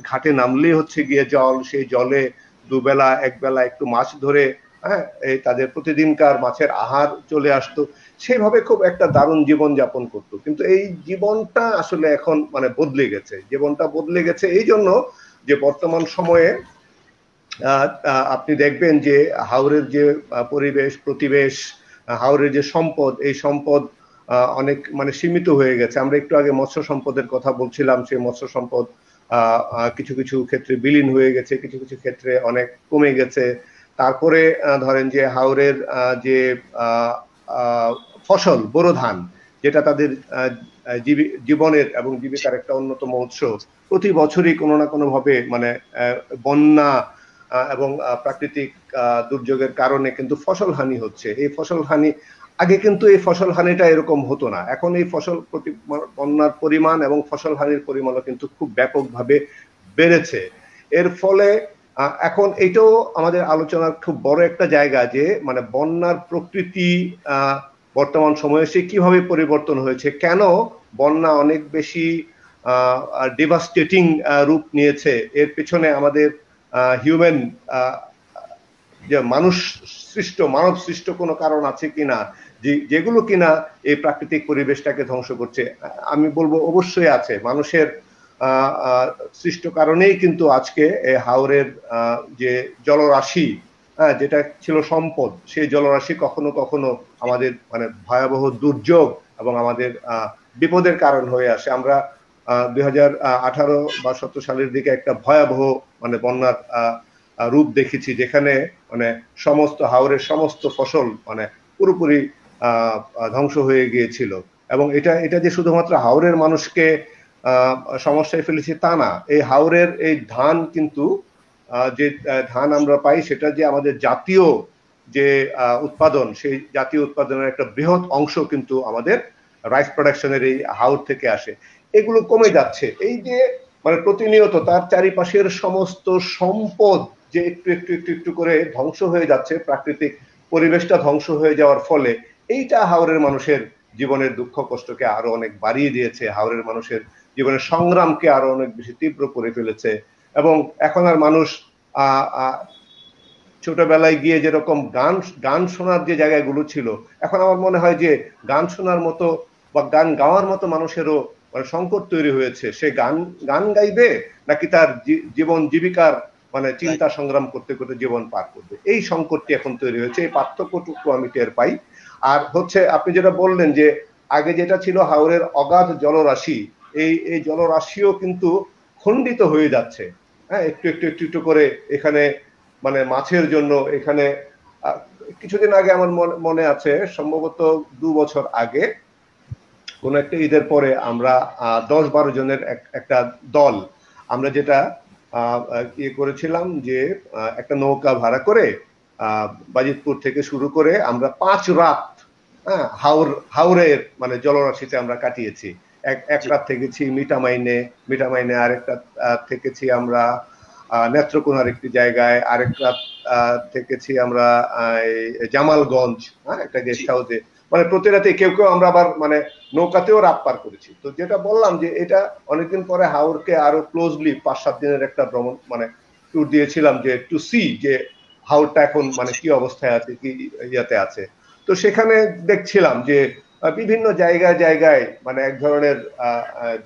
ঘাটে নামলেই হচ্ছে গিয়ে জল, সেই জলে দুবেলা একবেলা একটু মাছ ধরে এই তাদের প্রতিদিনকার মাছের আহার চলে আসতো। সেভাবে খুব একটা দারুণ জীবন যাপন করতো। কিন্তু এই জীবনটা আসলে এখন মানে বদলে গেছে। জীবনটা বদলে গেছে এই জন্য যে বর্তমান সময়ে আপনি দেখবেন যে হাওরের যে পরিবেশ প্রতিবেশ, হাওরের যে সম্পদ, এই সম্পদ অনেক মানে সীমিত হয়ে গেছে। আমরা একটু আগে মৎস্য সম্পদের কথা বলছিলাম, সেই মৎস্য সম্পদ কিছু কিছু ক্ষেত্রে বিলীন হয়ে গেছে, কিছু কিছু ক্ষেত্রে অনেক কমে গেছে। তারপরে ধরেন যে হাওরের যে ফসল বোরো ধান, যেটা তাদের জীবনের এবং জীবিকার একটা অন্যতম উৎস, প্রতি বছরই কোনো না কোনো ভাবে মানে বন্যা এবং প্রাকৃতিক দুর্যোগের কারণে কিন্তু ফসল হানি হচ্ছে। এই ফসল হানি আগে কিন্তু এই ফসল হানিটা এরকম হতো না। এখন এই বন্যার পরিমাণ এবং ফসল হানির পরিমাণও কিন্তু খুব ব্যাপকভাবে বেড়েছে। এর ফলে এখন এটাও আমাদের আলোচনার খুব বড় একটা জায়গা যে মানে বন্যার প্রকৃতি বর্তমান সময়ে সে কিভাবে পরিবর্তন হয়েছে, কেন বন্যা অনেক বেশি ডিভাস্টেটিং রূপ নিয়েছে। এর পেছনে আমাদের হিউম্যান যে মানব সৃষ্ট কোনো কারণ আছে কিনা, যেগুলো কিনা এই প্রাকৃতিক পরিবেশটাকে ধ্বংস করছে। আমি বলবো অবশ্যই আছে। মানুষের সৃষ্ট কারণেই কিন্তু আজকে হাওরের যে জলরাশি, যেটা ছিল সম্পদ, সেই জলরাশি কখনো কখনো আমাদের মানে ভয়াবহ দুর্যোগ এবং আমাদের বিপদের কারণ হয়ে আসে। আমরা 2018 বা 17 সালের দিকে একটা ভয়াবহ মানে বন্যার রূপ দেখেছি, যেখানে মানে সমস্ত হাওরের সমস্ত ফসল মানে পুরোপুরি ধ্বংস হয়ে গিয়েছিল। এবং এটা যে শুধুমাত্র হাওরের মানুষকে সমস্যায় ফেলেছে তা না, এই হাওরের এই ধান কিন্তু যে ধান আমরা পাই সেটা যে আমাদের জাতীয় যে উৎপাদন, সেই জাতীয় উৎপাদনের একটা বৃহৎ অংশ কিন্তু আমাদের রাইস প্রোডাকশনের এই হাওর থেকে আসে। এগুলো কমে যাচ্ছে। এই যে মানে প্রতিনিয়ত তার চারিপাশের সমস্ত সম্পদ যে একটু একটু একটু একটু করে ধ্বংস হয়ে যাচ্ছে, প্রাকৃতিক পরিবেশটা ধ্বংস হয়ে যাওয়ার ফলে এইটা হাওরের মানুষের জীবনের দুঃখ কষ্টকে আরো অনেক বাড়িয়ে দিয়েছে, হাওরের মানুষের জীবনের সংগ্রামকে আরো অনেক বেশি তীব্র করে ফেলেছে। এবং এখন আর মানুষ ছোটবেলায় গিয়ে যেরকম গান শোনার যে জায়গাগুলো ছিল, এখন আমার মনে হয় যে গান শোনার মতো বা গান গাওয়ার মতো মানুষেরও মানে সংকট তৈরি হয়েছে। সে গান গাইবে নাকি তার জীবন জীবিকার মানে চিন্তা সংগ্রাম করতে করতে জীবন পার করবে, এই সংকটটি এখন তৈরি হয়েছে। এই পার্থক্যটুকু আমি টের পাই। আর হচ্ছে আপনি যেটা বললেন যে আগে যেটা ছিল হাওরের অগাধ জলরাশি, এই জলরাশিও কিন্তু খণ্ডিত হয়ে যাচ্ছে। হ্যাঁ, একটু একটু একটু একটু করে এখানে মানে মাছের জন্য এখানে কিছুদিন আগে আমার মনে আছে, সম্ভবত 2 বছর আগে কোন একটা ঈদের পরে আমরা 10-12 জনের একটা দল, আমরা যেটা ইয়ে করেছিলাম যে একটা নৌকা ভাড়া করে বাজিতপুর থেকে শুরু করে আমরা 5 রাত হাওরের মানে জলরাশিতে আমরা কাটিয়েছি। এক রাত থেকেছি মিঠামাইনে, আরেকটা থেকেছি আমরা নেত্রকোনার একটি জায়গায়, আরেক রাত থেকেছি আমরা জামালগঞ্জ, একটা গেস্ট হাউসে। মানে প্রতি রাতে কেউ কেউ আমরা আবার মানে নৌকাতেও রাত পার করেছি। তো যেটা বললাম যে এটা অনেকদিন পরে হাওরকে আরো ক্লোজলি 5-7 দিনের একটা ভ্রমণ মানে ট্যুর দিয়েছিলাম, যে টু সি যে হাওরটা এখন মানে কি অবস্থায় আছে, কি ইয়াতে আছে। তো সেখানে দেখছিলাম যে বিভিন্ন জায়গায় মানে এক ধরনের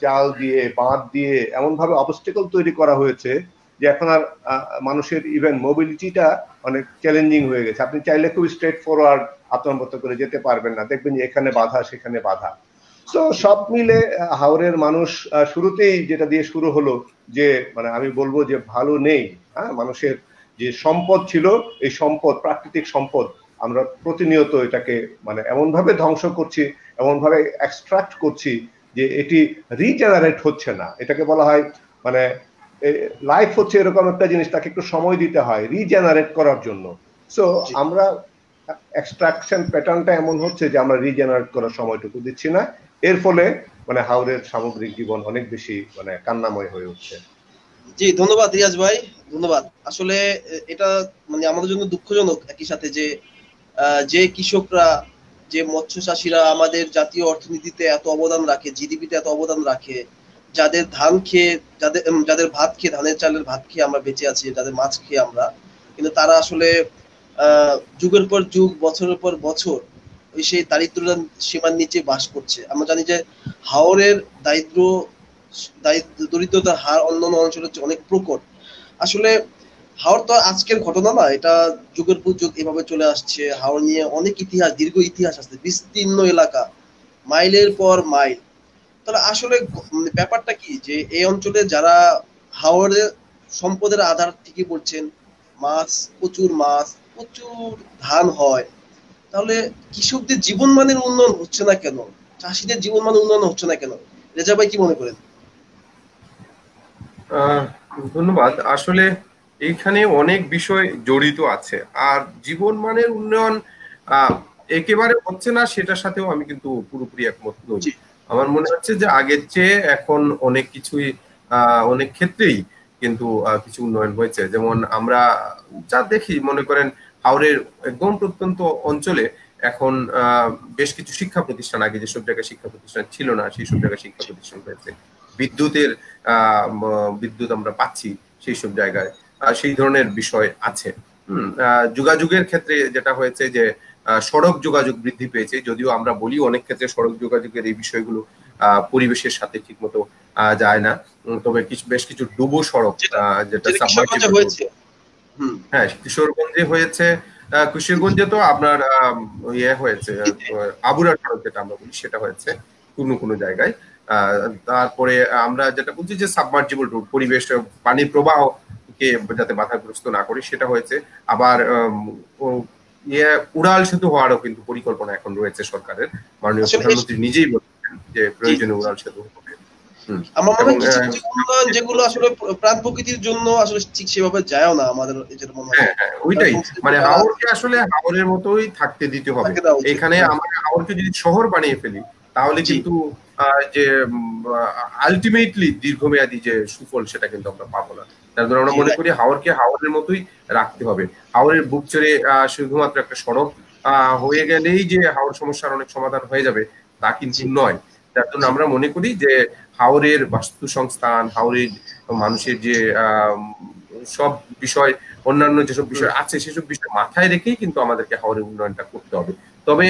জাল দিয়ে, বাঁধ দিয়ে এমন ভাবে অবস্টেকল তৈরি করা হয়েছে যে এখন আর মানুষের ইভেন মোবিলিটিটা অনেক চ্যালেঞ্জিং হয়ে গেছে। আপনি চাইলে খুব স্ট্রেট ফরওয়ার্ড আপনার মতো করে যেতে পারবেন না, দেখবেন যে এখানে বাধা সেখানে বাধা। তো সব মিলে হাওরের মানুষ শুরুতেই যেটা দিয়ে শুরু হলো যে মানে আমি বলবো যে ভালো নেই, মানুষের যে সম্পদ ছিল, এই সম্পদ, প্রাকৃতিক সম্পদ, আমরা প্রতিনিয়ত এটাকে মানে এমন ভাবে ধ্বংস করছি, এমন ভাবে এক্সট্রাক্ট করছি যে এটি রিজেনারেট হচ্ছে না। এটাকে বলা হয় মানে লাইফ হচ্ছে এরকম একটা জিনিস, তাকে একটু সময় দিতে হয় রিজেনারেট করার জন্য। সো আমরা এক্সট্রাকশন প্যাটার্নটা এমন হচ্ছে যে আমরা রিজেনারেট করার সময়টুকু দিচ্ছি না, এর ফলে মানে হাওরের সামগ্রিক জীবন অনেক বেশি মানে কান্নাময় হয়ে উঠছে। জি, ধন্যবাদ রিয়াজ ভাই, ধন্যবাদ। আসলে এটা মানে আমাদের জন্য দুঃখজনক একই সাথে যে কৃষকরা, যে মৎস্য চাষীরা আমাদের জাতীয় অর্থনীতিতে এত অবদান রাখে, জিডিপিতে এত অবদান রাখে, যাদের ধান খেয়ে, যাদের ভাত খেয়ে, ধানের চালের ভাত খেয়ে আমরা বেঁচে আছি, যাদের মাছ খেয়ে আমরা, কিন্তু তারা আসলে যুগের পর যুগ, বছরের পর বছর ওই সেই দারিদ্র্য সীমার নিচে বাস করছে। আমরা জানি যে হাওরের দরিদ্রতার হার অন্যান্য অঞ্চলের অনেক প্রকট। আসলে হাওর তো আজকের ঘটনা না, এটা যুগের পর যুগ এভাবে চলে আসছে। হাওর নিয়ে অনেক ইতিহাস, দীর্ঘ ইতিহাস আছে, বিস্তীর্ণ এলাকা, মাইলের পর মাইল। তাহলে আসলে ব্যাপারটা কি, যে এই অঞ্চলে যারা হাওরের সম্পদের আধার ঠিকই বলছেন, মাছ, প্রচুর মাছ, প্রচুর ধান হয়, তাহলে কৃষকদের জীবন মানের উন্নয়ন হচ্ছে না কেন? চাষীদের জীবন মানের উন্নয়ন হচ্ছে না কেন? রেজা ভাই কি মনে করেন? ধন্যবাদ। আসলে এইখানে অনেক বিষয় জড়িত আছে, আর জীবন মানের উন্নয়ন একেবারে হচ্ছে না সেটার সাথেও আমি কিন্তু পুরোপুরি একমত নই। আমার মনে হচ্ছে যে আগের চেয়ে এখন অনেক কিছুই অনেক ক্ষেত্রেই কিন্তু কিছু উন্নয়ন হয়েছে। যেমন আমরা যা দেখি, মনে করেন হাওরের একদম প্রত্যন্ত অঞ্চলে এখন বেশ কিছু শিক্ষা প্রতিষ্ঠান, আগে যেসব জায়গায় শিক্ষা প্রতিষ্ঠান ছিল না সেই সব জায়গায় শিক্ষা প্রতিষ্ঠান হয়েছে। বিদ্যুৎ আমরা পাচ্ছি সেই সব জায়গায়, সেই ধরনের বিষয় আছে। যোগাযোগের ক্ষেত্রে যেটা হয়েছে যে সড়ক যোগাযোগ বৃদ্ধি পেয়েছে, যদিও আমরা বলি অনেক ক্ষেত্রে সড়ক যোগাযোগের এই বিষয়গুলো পরিবেশের সাথে ঠিক মতো যায় না, তবে বেশ কিছু ডুবো সড়ক, যেটা সাবমার্সিবল, হ্যাঁ কিশোরগঞ্জে হয়েছে। কিশোরগঞ্জে তো আপনার ইয়ে হয়েছে, আবুরা সড়ক যেটা আমরা বলি সেটা হয়েছে কোনো জায়গায়। তারপরে আমরা যেটা বলছি যে সাবমার্জিবল রুট, পরিবেশ পানির প্রবাহকে যাতে বাধাগ্রস্ত না করে, সেটা হয়েছে। আবার উড়াল সেতু হওয়ারও কিন্তু পরিকল্পনা এখন রয়েছে সরকারের, মাননীয় প্রধানমন্ত্রী নিজেই বলেছেন যে প্রয়োজনীয় উড়াল সেতু হবে। আমার মনে হয় কিছু কিছু উন্নয়ন যেগুলো আসলে প্রাণ প্রকৃতির জন্য আসলে ঠিক সেভাবে যায়ও না আমাদের, যেটা মনে হয়। হ্যাঁ, ওইটাই, মানে হাওরকে আসলে হাওরের মতোই থাকতে দিতে হবে। এখানে আমরা হাওরকে যদি শহর বানিয়ে ফেলি তাহলে কিন্তু যে আলটিমেটলি দীর্ঘমেয়াদী যে সুফল সেটা কিন্তু আমরা পাবো না। তার জন্য আমরা মনে করি হাওরকে হাওরের মতোই রাখতে হবে। হাওরের বুক চড়ে শুধুমাত্র একটা সড়ক হয়ে গেলেই যে হাওর সমস্যার অনেক সমাধান হয়ে যাবে তা কিন্তু নয়। যার জন্য আমরা মনে করি যে হাওরের বাস্তু সংস্থান, হাওরের মানুষের যে সব বিষয়, অন্যান্য যেসব বিষয় আছে সেসব বিষয় মাথায় রেখেই কিন্তু আমাদেরকে হাওরের উন্নয়নটা করতে হবে। তবে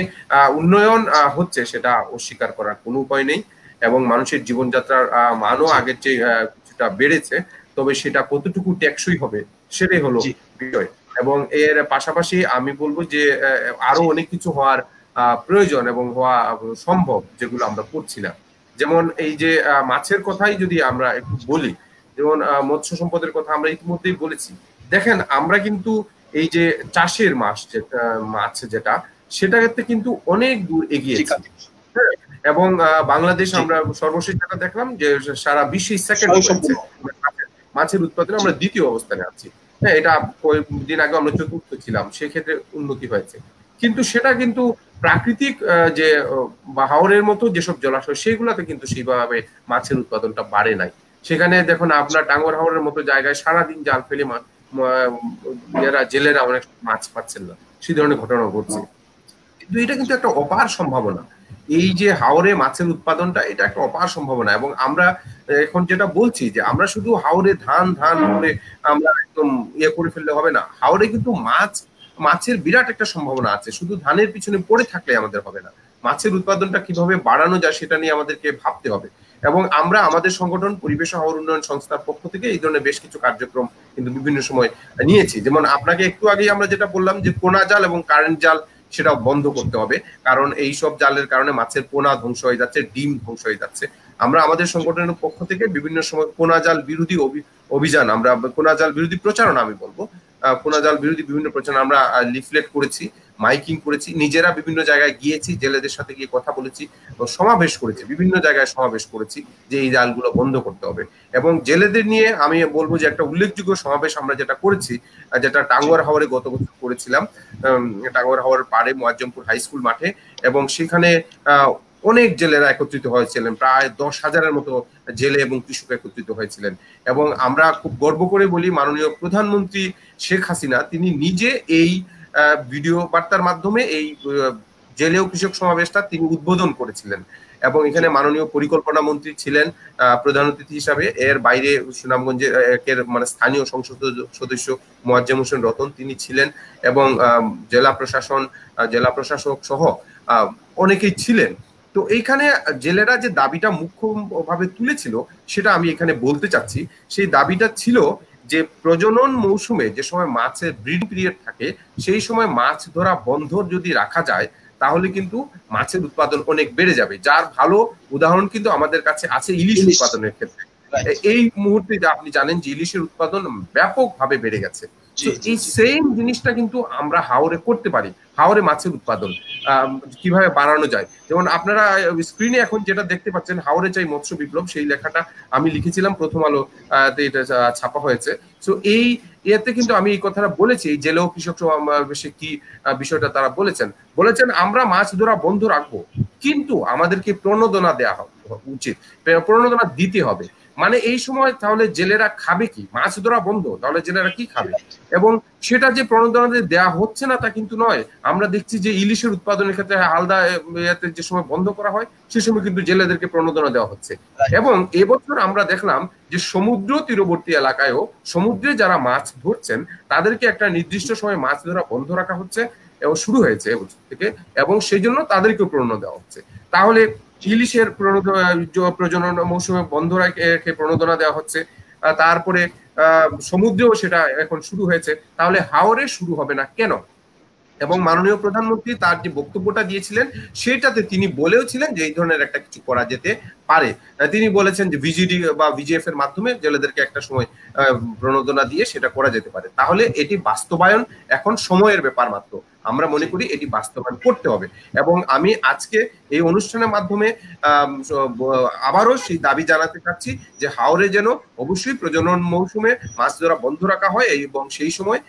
উন্নয়ন হচ্ছে সেটা অস্বীকার করার কোনো উপায় নেই, এবং মানুষের জীবনযাত্রার মানও আগের চেয়ে কিছুটা বেড়েছে, তবে সেটা কতটুকু টেকসই হবে সেটাই হলো বিষয়। এবং এর পাশাপাশি আমি বলবো যে আরো অনেক কিছু হওয়ার প্রয়োজন এবং হওয়া সম্ভব, যেগুলো আমরা করছি না। যেমন এই যে মাছের কথাই যদি আমরা একটু বলি, যেমন মৎস্য সম্পদের কথা আমরা ইতিমধ্যেই বলেছি। দেখেন আমরা কিন্তু এই যে চাষের মাছ যেটা সেটাতে কিন্তু অনেক দূর এগিয়েছি। হ্যাঁ, এবং বাংলাদেশ আমরা সর্বশেষ যেটা দেখলাম যে সারা বিশ্বে সেকেন্ড মাছের উৎপাদনে আমরা দ্বিতীয় অবস্থানে আছি। হ্যাঁ, এটা কয়েকদিন আগে আমরা চতুর্থ ছিলাম, সেক্ষেত্রে উন্নতি হয়েছে। কিন্তু সেটা কিন্তু প্রাকৃতিক যে বা হাওরের মতো যেসব জলাশয় সেগুলোতে কিন্তু সেইভাবে মাছের উৎপাদনটা বাড়ে নাই। সেখানে দেখুন আপনার টাঙ্গর হাওরের মতো জায়গায় সারাদিন জাল ফেলে জেলেরা অনেক মাছ পাচ্ছেন না, সেই ধরনের ঘটনা ঘটছে। কিন্তু এটা কিন্তু একটা অপার সম্ভাবনা, এই যে হাওরে মাছের উৎপাদনটা এটা একটা অপার সম্ভাবনা। এবং আমরা এখন যেটা বলছি যে আমরা শুধু হাওরে ধান করে আমরা একদম করে ফেললে হবে না, হাওরে কিন্তু মাছের বিরাট একটা সম্ভাবনা আছে। শুধু ধানের পিছনে পড়ে থাকলে আমাদের হবে না, মাছের উৎপাদনটা কিভাবে বাড়ানো যায় সেটা নিয়ে আমাদেরকে ভাবতে হবে। এবং আমরা আমাদের সংগঠন পরিবেশ ও হাওর উন্নয়ন সংস্থার পক্ষ থেকে এই ধরনের বেশ কিছু কার্যক্রম কিন্তু বিভিন্ন সময় নিয়েছি। যেমন আপনাকে একটু আগেই আমরা যেটা বললাম যে পোনা জাল এবং কারেন্ট জাল সেটা বন্ধ করতে হবে, কারণ এই সব জালের কারণে মাছের পোনা ধ্বংস হয়ে যাচ্ছে, ডিম ধ্বংস হয়ে যাচ্ছে। আমরা আমাদের সংগঠনের পক্ষ থেকে বিভিন্ন সময় পোনা জাল বিরোধী অভিযান, আমরা পোনা জাল বিরোধী প্রচারণা, আমি বলবো পোনা জাল বিরোধী বিভিন্ন প্রচারণা, আমরা লিফলেট করেছি, মাইকিং করেছি, নিজেরা বিভিন্ন জায়গায় গিয়েছি, জেলেদের সাথে গিয়ে কথা বলেছি, সমাবেশ করেছি, বিভিন্ন জায়গায় সমাবেশ করেছি যে এই জালগুলো বন্ধ করতে হবে। এবং জেলেদের নিয়ে আমি বলবো যে একটা উল্লেখযোগ্য সমাবেশ আমরা যেটা করেছি, যেটা টাঙ্গুয়ার হাওরে গত বছর করেছিলাম, টাঙ্গুয়ার হাওর পাড়ে মুয়াজ্জমপুর হাই স্কুল মাঠে। এবং সেখানে অনেক জেলেরা একত্রিত হয়েছিলেন, প্রায় 10,000-এর মতো জেলে এবং কৃষক একত্রিত হয়েছিলেন। এবং আমরা খুব গর্ব করে বলি, মাননীয় প্রধানমন্ত্রী শেখ হাসিনা তিনি নিজে এই ভিডিও বার্তার মাধ্যমে এই জেলে ও কৃষক সমাবেশটা তিনি উদ্বোধন করেছিলেন। এবং এখানে মাননীয় পরিকল্পনা মন্ত্রী ছিলেন প্রধান অতিথি হিসাবে। এর বাইরে সুনামগঞ্জের মানে স্থানীয় সংসদ সদস্য মোয়াজ্জেম হোসেন রতন তিনি ছিলেন, এবং জেলা প্রশাসক সহ অনেকেই ছিলেন। তো এইখানে জেলেরা যে দাবিটা মুখ্যভাবে তুলেছিল সেটা আমি এখানে বলতে চাচ্ছি। সেই দাবিটা ছিল যে প্রজনন মৌসুমে যে সময় মাছের ব্রিডিং পিরিয়ড থাকে সেই সময় মাছ ধরা বন্ধ যদি রাখা যায় তাহলে কিন্তু মাছের উৎপাদন অনেক বেড়ে যাবে। যার ভালো উদাহরণ কিন্তু আমাদের কাছে আছে ইলিশ উৎপাদনের ক্ষেত্রে। এই মুহূর্তে আপনি জানেন যে ইলিশের উৎপাদন ব্যাপকভাবে বেড়ে গেছে। এই সেম জিনিসটা কিন্তু আমরা হাওরে করতে পারি। হাওরে মাছের উৎপাদন কিভাবে বাড়ানো যায়, যেমন আপনারা স্ক্রিনে এখন যেটা দেখতে পাচ্ছেন হাওরে চাই মৎস্য বিপ্লব, সেই লেখাটা আমি লিখেছিলাম, প্রথম আলো এটা ছাপা হয়েছে। তো এই এতে কিন্তু আমি এই কথাটা বলেছি, এই জেলে ও কৃষক সমাবেশে কি বিষয়টা তারা বলেছেন আমরা মাছ ধরা বন্ধ রাখবো, কিন্তু আমাদেরকে প্রণোদনা দেওয়া উচিত, প্রণোদনা দিতে হবে। মানে এই সময় তাহলে জেলেরা খাবে কি? মাছ ধরা বন্ধ, তাহলে জেলেরা কি খাবে? এবং সেটা যে প্রণোদনা দেওয়া হচ্ছে না তা কিন্তু নয়। আমরা দেখছি যে ইলিশের উৎপাদনের ক্ষেত্রে হালদা যে সময় বন্ধ করা হয় সে সময় কিন্তু জেলেদেরকে প্রণোদনা দেওয়া হচ্ছে। এবং এবছর আমরা দেখলাম যে সমুদ্র তীরবর্তী এলাকায়ও সমুদ্রে যারা মাছ ধরছেন তাদেরকে একটা নির্দিষ্ট সময় মাছ ধরা বন্ধ রাখা হচ্ছে এবং শুরু হয়েছে এবছর থেকে, এবং সেই জন্য তাদেরকেও প্রণোদনা দেওয়া হচ্ছে। তাহলে ইলিশের প্রজনন মৌসুমে বন্ধ রেখে প্রণোদনা দেওয়া হচ্ছে, তারপরে সমুদ্রেও সেটা এখন শুরু হয়েছে, তাহলে হাওরে শুরু হবে না কেন? এবং মাননীয় প্রধানমন্ত্রী তার যে বক্তব্যটা দিয়েছিলেন সেটাতে তিনি বলেওছিলেন যে এই ধরনের একটা কিছু করা যেতে পারে। তিনি বলেছেন যে ভিজিডি বা ভিজিএফ এর মাধ্যমে জেলেদেরকে একটা সময় প্রণোদনা দিয়ে সেটা করা যেতে পারে। তাহলে এটি বাস্তবায়ন এখন সময়ের ব্যাপার মাত্র, আমরা মনে করি এটি বাস্তবায়ন করতে হবে। এবং আমি আজকে এই অনুষ্ঠানের মাধ্যমে আবারও সেই দাবি জানাতে চাচ্ছি যে হাওরে যেন অবশ্যই প্রজনন মৌসুমে মাছ ধরা বন্ধ রাখা হয় এবং সেই সময়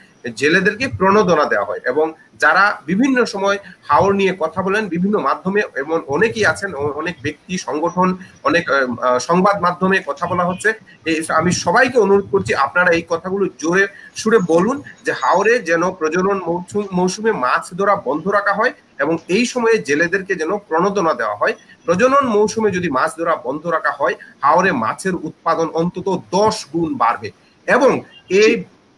জেলেদেরকে প্রণোদনা দেওয়া হয়। এবং যারা বিভিন্ন সময় হাওর নিয়ে কথা বলেন বিভিন্ন মাধ্যমে, এমন অনেকেই আছেন, অনেক ব্যক্তি সংগঠন, অনেক সংবাদ মাধ্যমে কথা বলা হচ্ছে, আমি সবাইকে অনুরোধ করছি আপনারা এই কথাগুলো জোরে সুরে বলুন যে হাওরে যেন প্রজনন মৌসুমে মাছ ধরা বন্ধ রাখা হয় এবং এই সময়ে জেলেদেরকে যেন প্রণোদনা দেওয়া হয়। প্রজনন মৌসুমে যদি মাছ ধরা বন্ধ রাখা হয় হাওরে মাছের উৎপাদন অন্তত 10 গুণ বাড়বে, এবং এই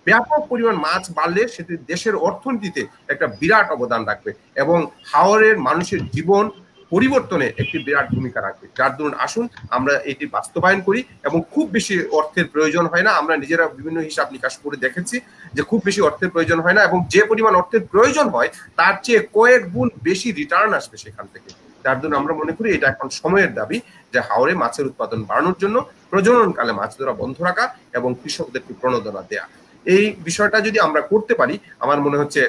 ব্যাপক পরিমাণ মাছ বাড়লে সেটি দেশের অর্থনীতিতে একটা বিরাট অবদান রাখবে এবং হাওরের মানুষের জীবন পরিবর্তনে একটি বিরাট ভূমিকা রাখবে। যার দরুন আসুন আমরা এটি বাস্তবায়ন করি, এবং খুব বেশি অর্থের প্রয়োজন হয় না। আমরা নিজেরা বিভিন্ন হিসাব নিকাশ করে দেখেছি যে খুব বেশি অর্থের প্রয়োজন হয় না, এবং যে পরিমাণ অর্থের প্রয়োজন হয় তার চেয়ে কয়েক গুণ বেশি রিটার্ন আসবে সেখান থেকে। যার জন্য আমরা মনে করি এটা এখন সময়ের দাবি যে হাওরে মাছের উৎপাদন বাড়ানোর জন্য প্রজননকালে মাছ ধরা বন্ধ রাখা এবং কৃষকদেরকে প্রণোদনা দেয়া। এই বিষয়টা যদি আমরা করতে পারি, আমার মনে হচ্ছে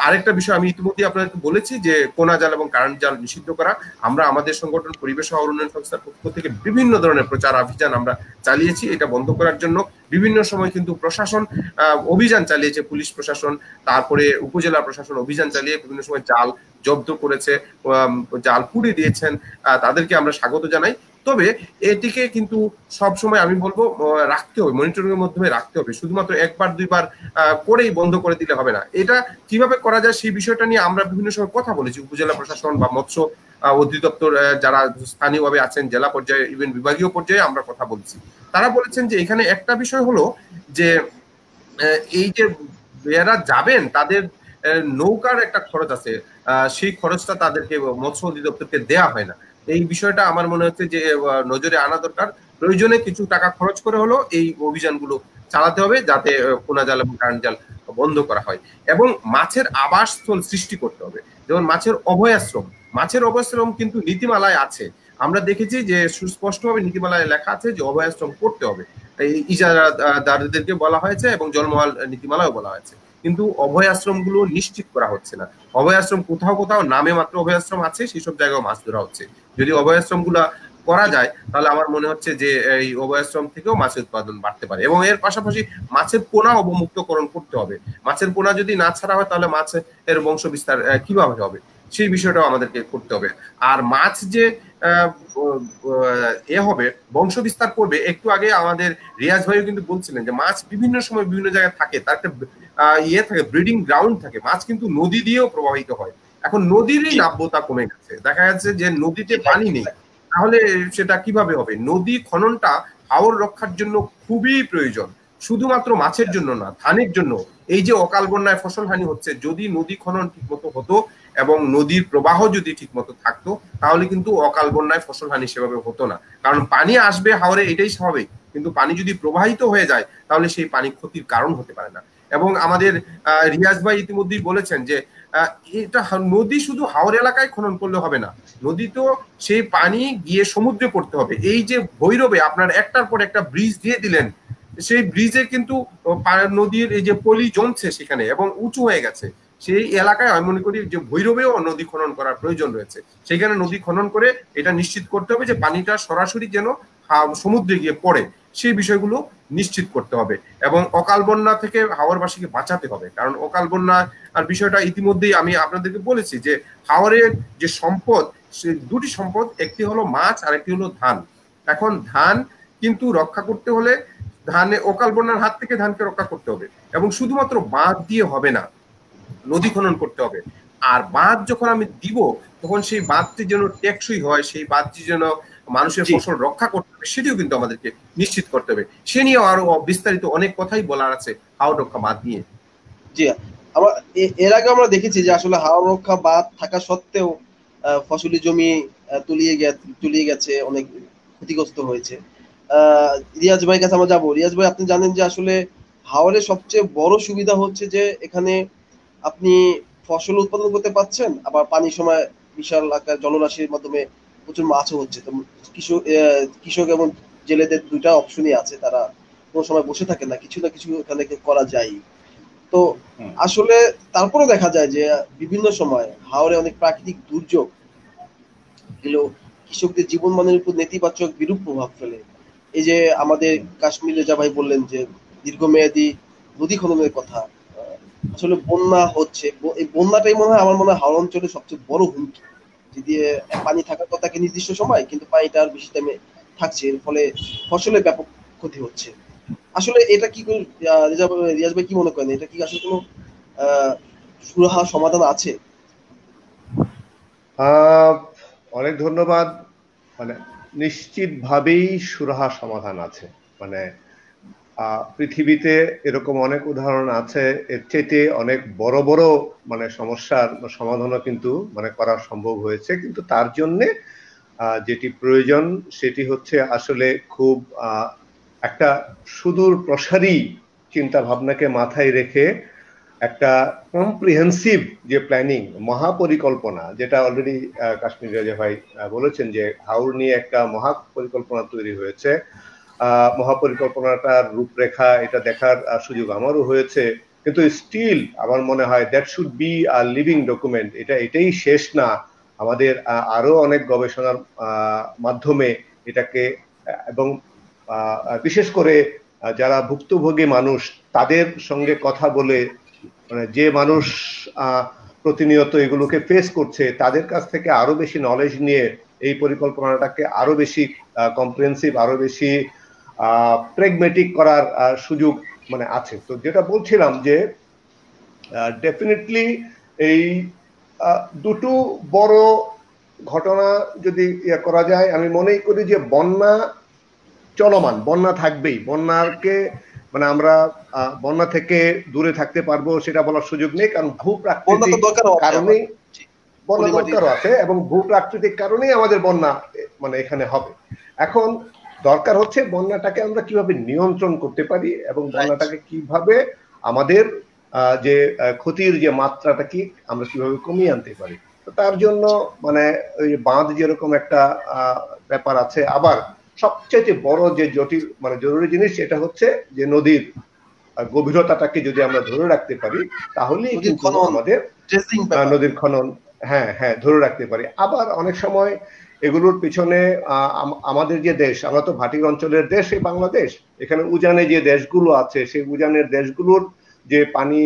আরেকটা বিষয় আমি ইতিমধ্যে আপনাদেরকে বলেছি যে কোনা জাল এবং কারেন্ট জাল নিষিদ্ধ করা। আমরা আমাদের সংগঠন পরিবেশ ও উন্নয়ন সংস্থার পক্ষ থেকে বিভিন্ন ধরনের প্রচার অভিযান আমরা চালিয়েছি এটা বন্ধ করার জন্য। বিভিন্ন সময় কিন্তু প্রশাসন অভিযান চালিয়েছে, পুলিশ প্রশাসন, তারপরে উপজেলা প্রশাসন অভিযান চালিয়ে বিভিন্ন সময় জাল জব্দ করেছে, জাল পুড়ে দিয়েছেন, তাদেরকে আমরা স্বাগত জানাই। তবে এটিকে কিন্তু সব সময় আমি বলবো রাখতে হবে, মনিটরিং এর মাধ্যমে রাখতে হবে। শুধুমাত্র একবার দুইবার করেই বন্ধ করে দিলে হবে না। এটা কিভাবে করা যায় সেই বিষয়টা নিয়ে আমরা বিভিন্ন সময় কথা বলেছি। উপজেলা প্রশাসন বা মৎস্য অধিদপ্তর যারা স্থানীয়ভাবে আছেন, জেলা পর্যায়ে, ইভেন বিভাগীয় পর্যায়ে আমরা কথা বলছি। তারা বলেছেন যে এখানে একটা বিষয় হলো যে এই যে যারা যাবেন তাদের নৌকার একটা খরচ আছে, সেই খরচটা তাদেরকে মৎস্য অধিদপ্তরকে দেয়া হয় না। এই বিষয়টা আমার মনে হচ্ছে যে নজরে আনা দরকার। প্রয়োজনে কিছু টাকা খরচ করে হলো এই অভিযানগুলো চালাতে হবে, যাতে পোনা জাল এবং কারেন্ট জাল বন্ধ করা হয়। এবং মাছের আবাসস্থল সৃষ্টি করতে হবে, যেমন মাছের অভয়াশ্রম। মাছের অভয়াশ্রম কিন্তু নীতিমালায় আছে, আমরা দেখেছি যে সুস্পষ্টভাবে নীতিমালায় লেখা আছে যে অভয়াশ্রম করতে হবে। এই ইজারাদারদেরকে বলা হয়েছে এবং জলমহল নীতিমালাও বলা হয়েছে, কিন্তু অভয়াশ্রম গুলো নিশ্চিত করা হচ্ছে না। অভয়াশ্রম কোথাও কোথাও নামে মাত্র অভয়াশ্রম আছে, সেই সব জায়গায় মাছ ধরা হচ্ছে। যদি অভয়াশ্রম গুলা করা যায় তাহলে আমার মনে হচ্ছে যে এই অভয়াশ্রম থেকেও মাছের উৎপাদন বাড়তে পারে। এবং এর পাশাপাশি মাছের পোনা অবমুক্তকরণ করতে হবে। মাছের পোনা যদি না ছাড়া হয় তাহলে মাছের বংশ বিস্তার কিভাবে হবে, সেই বিষয়টাও আমাদেরকে করতে হবে। আর মাছ যে হবে, বংশ বিস্তার করবে, একটু আগে আমাদের রিয়াজ ভাইও কিন্তু বলছিলেন যে মাছ বিভিন্ন সময় বিভিন্ন জায়গায় থাকে, তার একটা থাকে, ব্রিডিং গ্রাউন্ড থাকে। মাছ কিন্তু নদী দিয়েও প্রবাহিত হয়। এখন নদীরই নাব্যতা কমে গেছে, দেখা যাচ্ছে যে নদীতে পানি নেই, তাহলে সেটা কিভাবে হবে? নদী খননটা হাওর রক্ষার জন্য খুবই প্রয়োজন, শুধুমাত্র মাছের জন্য না, ধানের জন্য। এই যে অকাল বন্যায় ফসল হানি হচ্ছে, যদি নদী খনন ঠিক মতো হতো এবং নদীর প্রবাহ যদি ঠিক মতো থাকতো তাহলে কিন্তু অকাল বন্যায় ফসল হানি সেভাবে হতো না। কারণ পানি আসবে হাওরে, এটাই স্বাভাবিক, কিন্তু পানি যদি প্রবাহিত হয়ে যায় তাহলে সেই পানি ক্ষতির কারণ হতে পারে না। এবং আমাদের রিয়াজ ভাই ইতিমধ্যেই বলেছেন যে এটা নদী শুধু হাওর এলাকায় খনন করলে হবে না, নদী তো সেই পানি গিয়ে সমুদ্রে পড়তে হবে। এই যে ভৈরবে আপনার একটার পর একটা ব্রিজ দিয়ে দিলেন, সেই ব্রিজে কিন্তু নদীর এই যে পলি জমছে সেখানে এবং উঁচু হয়ে গেছে, সেই এলাকায় আমি মনে করি যে ভৈরবেও নদী খনন করার প্রয়োজন রয়েছে। সেখানে নদী খনন করে এটা নিশ্চিত করতে হবে যে পানিটা সরাসরি যেন সমুদ্রে গিয়ে পড়ে, সেই বিষয়গুলো নিশ্চিত করতে হবে। এবং অকাল বন্যা থেকে হাওরবাসীকে বাঁচাতে হবে, কারণ অকাল বন্যা আর বিষয়টা ইতিমধ্যেই আমি আপনাদেরকে বলেছি যে হাওরের যে সম্পদ, সে দুটি সম্পদ, একটি হলো মাছ আর একটি হলো ধান। এখন ধান কিন্তু রক্ষা করতে হলে ধানে অকাল বন্যার হাত থেকে ধানকে রক্ষা করতে হবে, এবং শুধুমাত্র বাঁধ দিয়ে হবে না, নদী খনন করতে হবে। আর বাঁধ যখন আমি দিব তখন সেই বাঁধটি যেন টেকসই হয়, সেই বাঁধটি যেন মানুষের ফসল রক্ষা করতে হবে, সেটিও কিন্তু আমাদেরকে নিশ্চিত করতে হবে। সে নিয়েও আরো বিস্তারিত অনেক কথাই বলার আছে হাওর রক্ষা বাঁধ নিয়ে। জি, আমরা এর আগে আমরা দেখেছি যে আসলে হাওর রক্ষা বাঁধ থাকা সত্ত্বেও ফসলি জমি তলিয়ে গেছে, অনেক ক্ষতিগ্রস্ত হয়েছে। রিয়াজ ভাইয়ের কাছে আমরা যাবো। রিয়াজ ভাই, আপনি জানেন যে আসলে হাওরের সবচেয়ে বড় সুবিধা হচ্ছে যে এখানে আপনি ফসল উৎপাদন করতে পারছেন, আবার পানির সময় বিশাল আকার জলরাশির মাধ্যমে প্রচুর মাছও হচ্ছে। তো কৃষক এবং জেলেদের দুইটা অপশনই আছে, তারা কোনো সময় বসে থাকে না, কিছু না কিছু এখানে করা যায়। তো আসলে তারপরে দেখা যায় যে বিভিন্ন সময় হাওরে অনেক প্রাকৃতিক দুর্যোগ এগুলো কৃষকদের জীবন মানের উপর নেতিবাচক বিরূপ প্রভাব ফেলে। এই যে আমাদের কাশ্মীরে যা ভাই বললেন যে দীর্ঘমেয়াদী নদী খননের কথা, আসলে বন্যা হচ্ছে, এই বন্যাটাই মনে হয় আমার মনে হয় হাওড় অঞ্চলে সবচেয়ে বড় হুমকি। যদি পানি থাকার কথা কি নির্দিষ্ট সময়, কিন্তু পানিটা আর বেশি টাইমে থাকছে, এর ফলে ফসলের ব্যাপক ক্ষতি হচ্ছে। আসলে এটা কি রিয়াজ ভাই কি মনে করেন, এটা কি আসলে কোনো সুরাহা সমাধান আছে? অনেক ধন্যবাদ। মানে নিশ্চিতভাবেই সুরাহা সমাধান আছে। মানে পৃথিবীতে এরকম অনেক উদাহরণ আছে, এর চেয়ে অনেক বড় বড় মানে সমস্যার সমাধানও কিন্তু মানে করা সম্ভব হয়েছে। কিন্তু তার জন্যে যেটি প্রয়োজন সেটি হচ্ছে আসলে খুব একটা সুদূর প্রসারী চিন্তা ভাবনাকে মাথায় রেখে একটা কম্প্রিহেন্সিভ যে প্ল্যানিং, মহাপরিকল্পনা, যেটা অলরেডি কাশ্মীর রাজা ভাই বলেছেন যে হাওর নিয়ে একটা মহাপরিকল্পনা তৈরি হয়েছে। মহাপরিকল্পনাটার রূপরেখা এটা দেখার সুযোগ আমারও হয়েছে, কিন্তু স্টিল আমার মনে হয় that should be a living document. এটাই শেষ না, আমাদের আরো অনেক গবেষণার মাধ্যমে এটাকে, এবং বিশেষ করে যারা ভুক্তভোগী মানুষ তাদের সঙ্গে কথা বলে, মানে যে মানুষ প্রতিনিয়ত এগুলোকে ফেস করছে তাদের কাছ থেকে আরো বেশি নলেজ নিয়ে এই পরিকল্পনাটাকে আরো বেশি কম্প্রিহেনসিভ, আরো বেশি প্র্যাগম্যাটিক করার সুযোগ মানে আছে। তো যেটা বলছিলাম যে ডেফিনেটলি এই দুটো বড় ঘটনা যদি ইয়ে করা যায়, আমি মনেই করি যে বন্যা চলমান, বন্যা থাকবেই, বন্যাকে মানে আমরা বন্যা থেকে দূরে থাকতে পারবো সেটা বলার সুযোগ নেই, কারণ ভূপ্রাকৃতিক কারণেই বন্যা দরকারও আছে, এবং ভূপ্রাকৃতিক কারণেই আমাদের বন্যা মানে এখানে হবে। এখন দরকার হচ্ছে বন্যাটাকে আমরা কিভাবে নিয়ন্ত্রণ করতে পারি এবং বন্যাটাকে কিভাবে আমাদের যে ক্ষতির যে মাত্রাটা কি আমরা কিভাবে কমিয়ে আনতে পারি। তো তার জন্য মানে ওই বাঁধ যেরকম একটা ব্যাপার আছে, আবার সবচেয়ে বড় যে জটিল মানে জরুরি জিনিস সেটা হচ্ছে যে নদীর গভীরতাটাকে যদি আমরা ধরে রাখতে পারি তাহলেই কিন্তু আমাদের নদীর খনন ধরে রাখতে পারি। আবার অনেক সময় এগুলোর পিছনে আমাদের যে দেশ, আমরা তো ভাটিক অঞ্চলের দেশ এই বাংলাদেশ, এখানে উজানে যে দেশগুলো আছে সেই উজানের দেশগুলোর যে পানি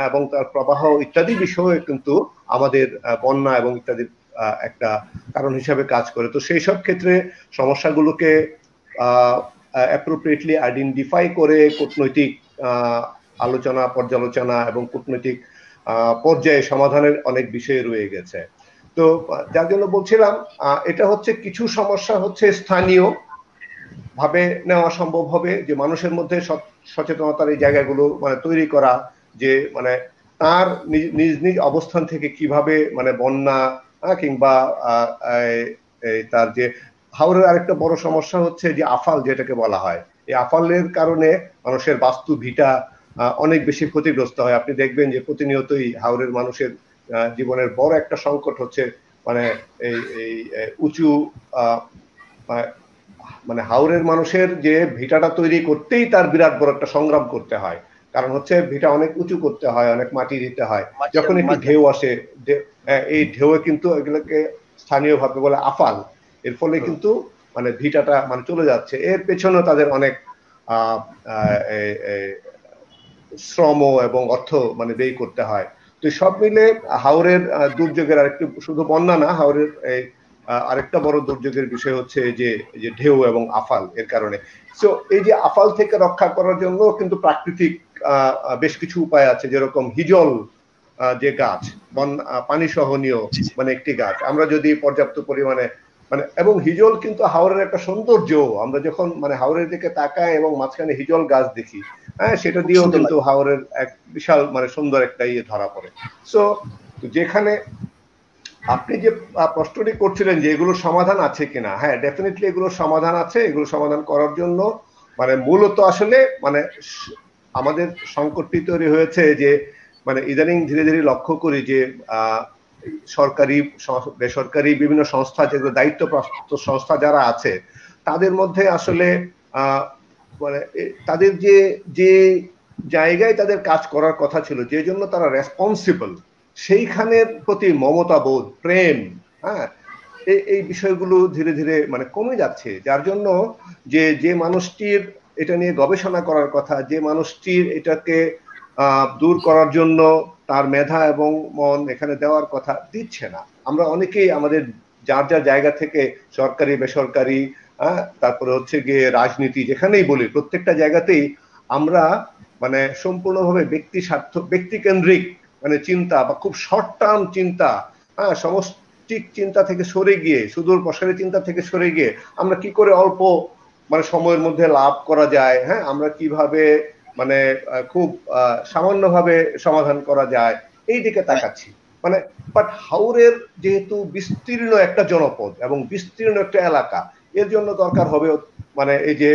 এবং তার প্রবাহ ইত্যাদি বিষয়ে কিন্তু আমাদের বন্যা এবং ইত্যাদি একটা কারণ হিসাবে কাজ করে। তো সেই সব ক্ষেত্রে সমস্যাগুলোকে অ্যাপ্রোপ্রিয়েটলি আইডেন্টিফাই করে কূটনৈতিক আলোচনা, পর্যালোচনা এবং কূটনৈতিক পর্যায়ে সমাধানের অনেক বিষয় রয়ে গেছে। তো যার জন্য বলছিলাম এটা হচ্ছে কিছু সমস্যা হচ্ছে স্থানীয় ভাবে নেওয়া সম্ভব হবে, যে মানুষের মধ্যে সচেতনতার এই জায়গাগুলো মানে তৈরি করা, যে মানে তার নিজ নিজ অবস্থান থেকে কিভাবে মানে বন্যা কিংবা তার যে হাওরের আরেকটা বড় সমস্যা হচ্ছে যে আফাল যেটাকে বলা হয়, এই আফালের কারণে মানুষের বাস্তু ভিটা অনেক বেশি ক্ষতিগ্রস্ত হয়। আপনি দেখবেন যে প্রতিনিয়তই হাওরের মানুষের জীবনের বড় একটা সংকট হচ্ছে মানে এই উঁচু মানে হাওরের মানুষের যে ভিটাটা তৈরি করতেই তার বিরাট বড় একটা সংগ্রাম করতে হয়, কারণ হচ্ছে ভিটা অনেক উঁচু করতে হয়, অনেক মাটি দিতে হয়, যখন একটু ঢেউ আসে এই ঢেউয়ে কিন্তু এগুলোকে স্থানীয়ভাবে বলে আফাল, এর ফলে কিন্তু মানে ভিটাটা মানে চলে যাচ্ছে। এর পেছনে তাদের অনেক শ্রম এবং অর্থ মানে ব্যয় করতে হয়। তো সব মিলে হাওরের দুর্যোগের আরেকটু, শুধু বন্যা না, হাওরের আরেকটা বড় দুর্যোগের বিষয় হচ্ছে যে ঢেউ এবং আফাল এর কারণে। সো এই যে আফাল থেকে রক্ষা করার জন্য কিন্তু প্রাকৃতিক বেশ কিছু উপায় আছে, যেরকম হিজল যে গাছ, পানি সহনীয় মানে একটি গাছ, আমরা যদি পর্যাপ্ত পরিমাণে মানে, এবং হিজল কিন্তু হাওরের একটা সৌন্দর্য, আমরা যখন মানে হাওরের দিকে তাকাই এবং মাঝখানে হিজল গাছ দেখি, হ্যাঁ সেটা দিয়েও কিন্তু হাওরের এক বিশাল মানে সুন্দর একটা ইয়ে ধরা পড়ে। সো যেখানে আপনি যে প্রশ্নটি করছিলেন যে এগুলোর সমাধান আছে কিনা, হ্যাঁ ডেফিনেটলি এগুলোর সমাধান আছে। এগুলো সমাধান করার জন্য মানে মূলত আসলে মানে আমাদের সংকটটি তৈরি হয়েছে যে মানে ইদানিং ধীরে ধীরে লক্ষ্য করি যে সরকারি বেসরকারি বিভিন্ন সংস্থা, যেগুলো দায়িত্বপ্রাপ্ত সংস্থা যারা আছে, তাদের মধ্যে আসলে মানে তাদের যে জায়গায় তাদের কাজ করার কথা ছিল, যে জন্য তারা রেসপন্সিবল, সেইখানের প্রতি মমতা বোধ, প্রেম, হ্যাঁ এই বিষয়গুলো ধীরে ধীরে মানে কমে যাচ্ছে। যার জন্য যে মানুষটির এটা নিয়ে গবেষণা করার কথা, যে মানুষটির এটাকে দূর করার জন্য তার মেধা এবং মন এখানে দেওয়ার কথা, দিচ্ছে না। আমরা অনেকেই আমাদের যার যার জায়গা থেকে, সরকারি বেসরকারি, তারপরে হচ্ছে গিয়ে রাজনীতি, যেখানেই বলি প্রত্যেকটা জায়গাতেই আমরা মানে সম্পূর্ণভাবে ব্যক্তিকেন্দ্রিক মানে চিন্তা বা খুব শর্ট টার্ম চিন্তা, সমষ্টিক চিন্তা থেকে সরে গিয়ে, সুদূর প্রসারী চিন্তা থেকে সরে গিয়ে আমরা কি করে অল্প মানে সময়ের মধ্যে লাভ করা যায়, হ্যাঁ আমরা কিভাবে মানে খুব সামান্যভাবে সমাধান করা যায়, এই দিকে তাকাচ্ছি। মানে বাট হাওরের যেহেতু বিস্তীর্ণ একটা জনপদ এবং বিস্তীর্ণ একটা এলাকা, এর জন্য দরকার হবে মানে এই যে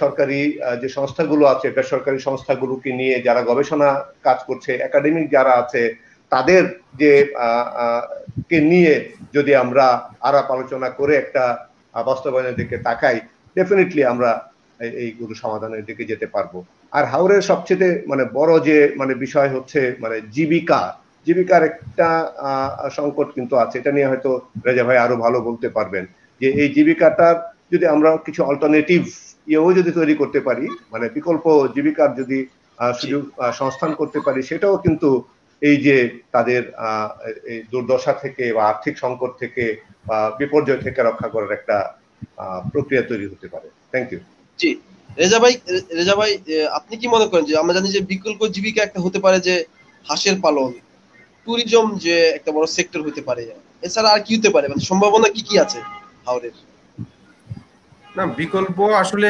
সরকারি যে সংস্থাগুলো আছে, বেসরকারি সংস্থাগুলোকে নিয়ে যারা গবেষণা কাজ করছে, একাডেমিক যারা আছে, তাদের যে কে নিয়ে যদি আমরা আলাপ আলোচনা করে একটা বাস্তবায়নের দিকে তাকাই, ডেফিনেটলি আমরা এইগুলো সমাধানের দিকে যেতে পারবো। আর হাওরের সবচেয়ে মানে বড় যে মানে বিষয় হচ্ছে মানে জীবিকার একটা সংকট কিন্তু আছে। এটা নিয়ে হয়তো রেজা ভাই আরো ভালো বলতে পারবেন যে এই জীবিকাটার যদি আমরা কিছু অল্টারনেটিভ যদি তৈরি করতে পারি, মানে বিকল্প জীবিকার যদি সুযোগ সংস্থান করতে পারি, সেটাও কিন্তু এই যে তাদের এই দুর্দশা থেকে বা আর্থিক সংকট থেকে বা বিপর্যয় থেকে রক্ষা করার একটা প্রক্রিয়া তৈরি হতে পারে। Thank you. জি রেজা ভাই আপনি কি মনে করেন যে আমরা জানি যে বিকল্প জীবিকা একটা হতে পারে যে হাঁসের পালন, ট্যুরিজম যে একটা বড় সেক্টর হতে পারে, এছাড়া আর কি হতে পারে, মানে সম্ভাবনা কি কি আছে হাওরের? না, বিকল্প আসলে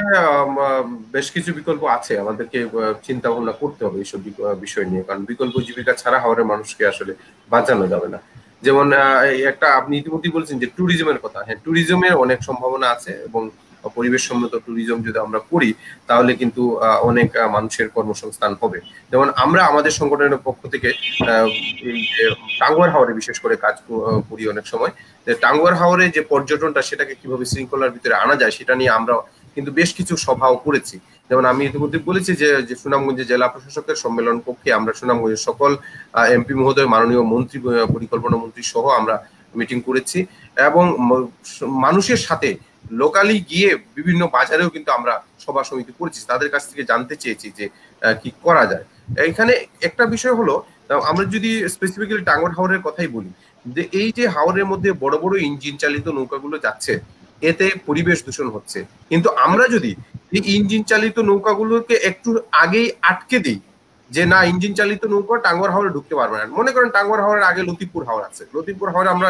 বেশ কিছু বিকল্প আছে, আমাদেরকে চিন্তা ভাবনা করতে হবে এইসব বিষয় নিয়ে, কারণ বিকল্প জীবিকা ছাড়া হাওরের মানুষকে আসলে বাঁচানো যাবে না। যেমন এই একটা আপনি ইতিমধ্যেই বলছেন যে ট্যুরিজমের কথা, হ্যাঁ ট্যুরিজমের অনেক সম্ভাবনা আছে, এবং পরিবেশ সম্মত ট্যুরিজম যদি আমরা করি তাহলে কিন্তু অনেক মানুষের কর্মসংস্থান হবে। যেমন আমরা আমাদের সংগঠনের পক্ষ থেকে এই যে টাঙ্গুয়ার হাওরে বিশেষ করে কাজ করি অনেক সময়, যে টাঙ্গুয়ার হাওরে যে পর্যটনটা সেটাকে কিভাবে শৃঙ্খলার ভিতরে আনা যায় সেটা নিয়ে আমরা কিন্তু বেশ কিছু সভাও করেছি। যেমন আমি ইতিমধ্যে বলেছি যে সুনামগঞ্জে জেলা প্রশাসকের সম্মেলন কক্ষে আমরা সুনামগঞ্জের সকল এমপি মহোদয়, মাননীয় মন্ত্রী, পরিকল্পনা মন্ত্রী সহ আমরা মিটিং করেছি, এবং মানুষের সাথে লোকালি গিয়ে বিভিন্ন বাজারেও কিন্তু আমরা সভা সমিতি করেছি, তাদের কাছ থেকে জানতে চেয়েছি যে কি করা যায়। এখানে একটা বিষয় হলো, আমরা যদি স্পেসিফিক্যালি টাঙ্গুয়ার হাওরের কথাই বলি, যে এই যে হাওরের মধ্যে বড় বড় ইঞ্জিন চালিত নৌকাগুলো যাচ্ছে, এতে পরিবেশ দূষণ হচ্ছে। কিন্তু আমরা যদি এই ইঞ্জিন চালিত নৌকাগুলোকে একটু আগেই আটকে দিই, যে না ইঞ্জিন চালিত নৌকা টাঙ্গুয়ার হাওরে ঢুকতে পারবে না, মনে করেন টাঙ্গুয়ার হাওরের আগে লতিফপুর হাওর আছে, লতিফপুর হাওরে আমরা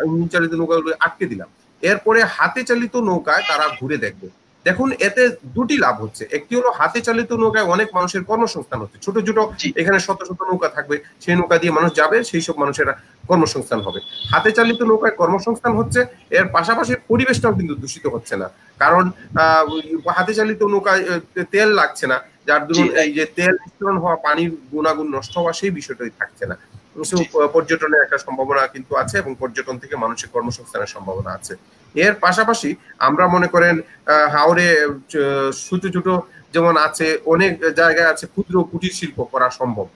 ইঞ্জিন চালিত নৌকাগুলো আটকে দিলাম, এরপরে হাতে চালিত নৌকায় তারা ঘুরে দেখবে। দেখুন এতে দুটি লাভ হচ্ছে, একটি হলো হাতে চালিত নৌকায় অনেক মানুষের কর্মসংস্থান হচ্ছে, ছোট ছোট এখানে শত শত নৌকা থাকবে, সেই নৌকা দিয়ে মানুষ যাবে, সেই সব মানুষের কর্মসংস্থান হবে। হাতে চালিত নৌকায় কর্মসংস্থান হচ্ছে, এর পাশাপাশি পরিবেশটাও কিন্তু দূষিত হচ্ছে না, কারণ হাতে চালিত নৌকায় তেল লাগছে না, যার দরুন এই যে তেল মিশ্রণ হওয়া, পানির গুণাগুণ নষ্ট হওয়া, সেই বিষয়টাই থাকছে না। পর্যটনের একটা সম্ভাবনা কিন্তু আছে, এবং পর্যটন থেকে মানুষের কর্মসংস্থানের সম্ভাবনা আছে। এর পাশাপাশি আমরা মনে করেন হাওরে ছোট ছোট যেমন আছে, অনেক জায়গায় আছে ক্ষুদ্র কুটির শিল্প করা সম্ভব।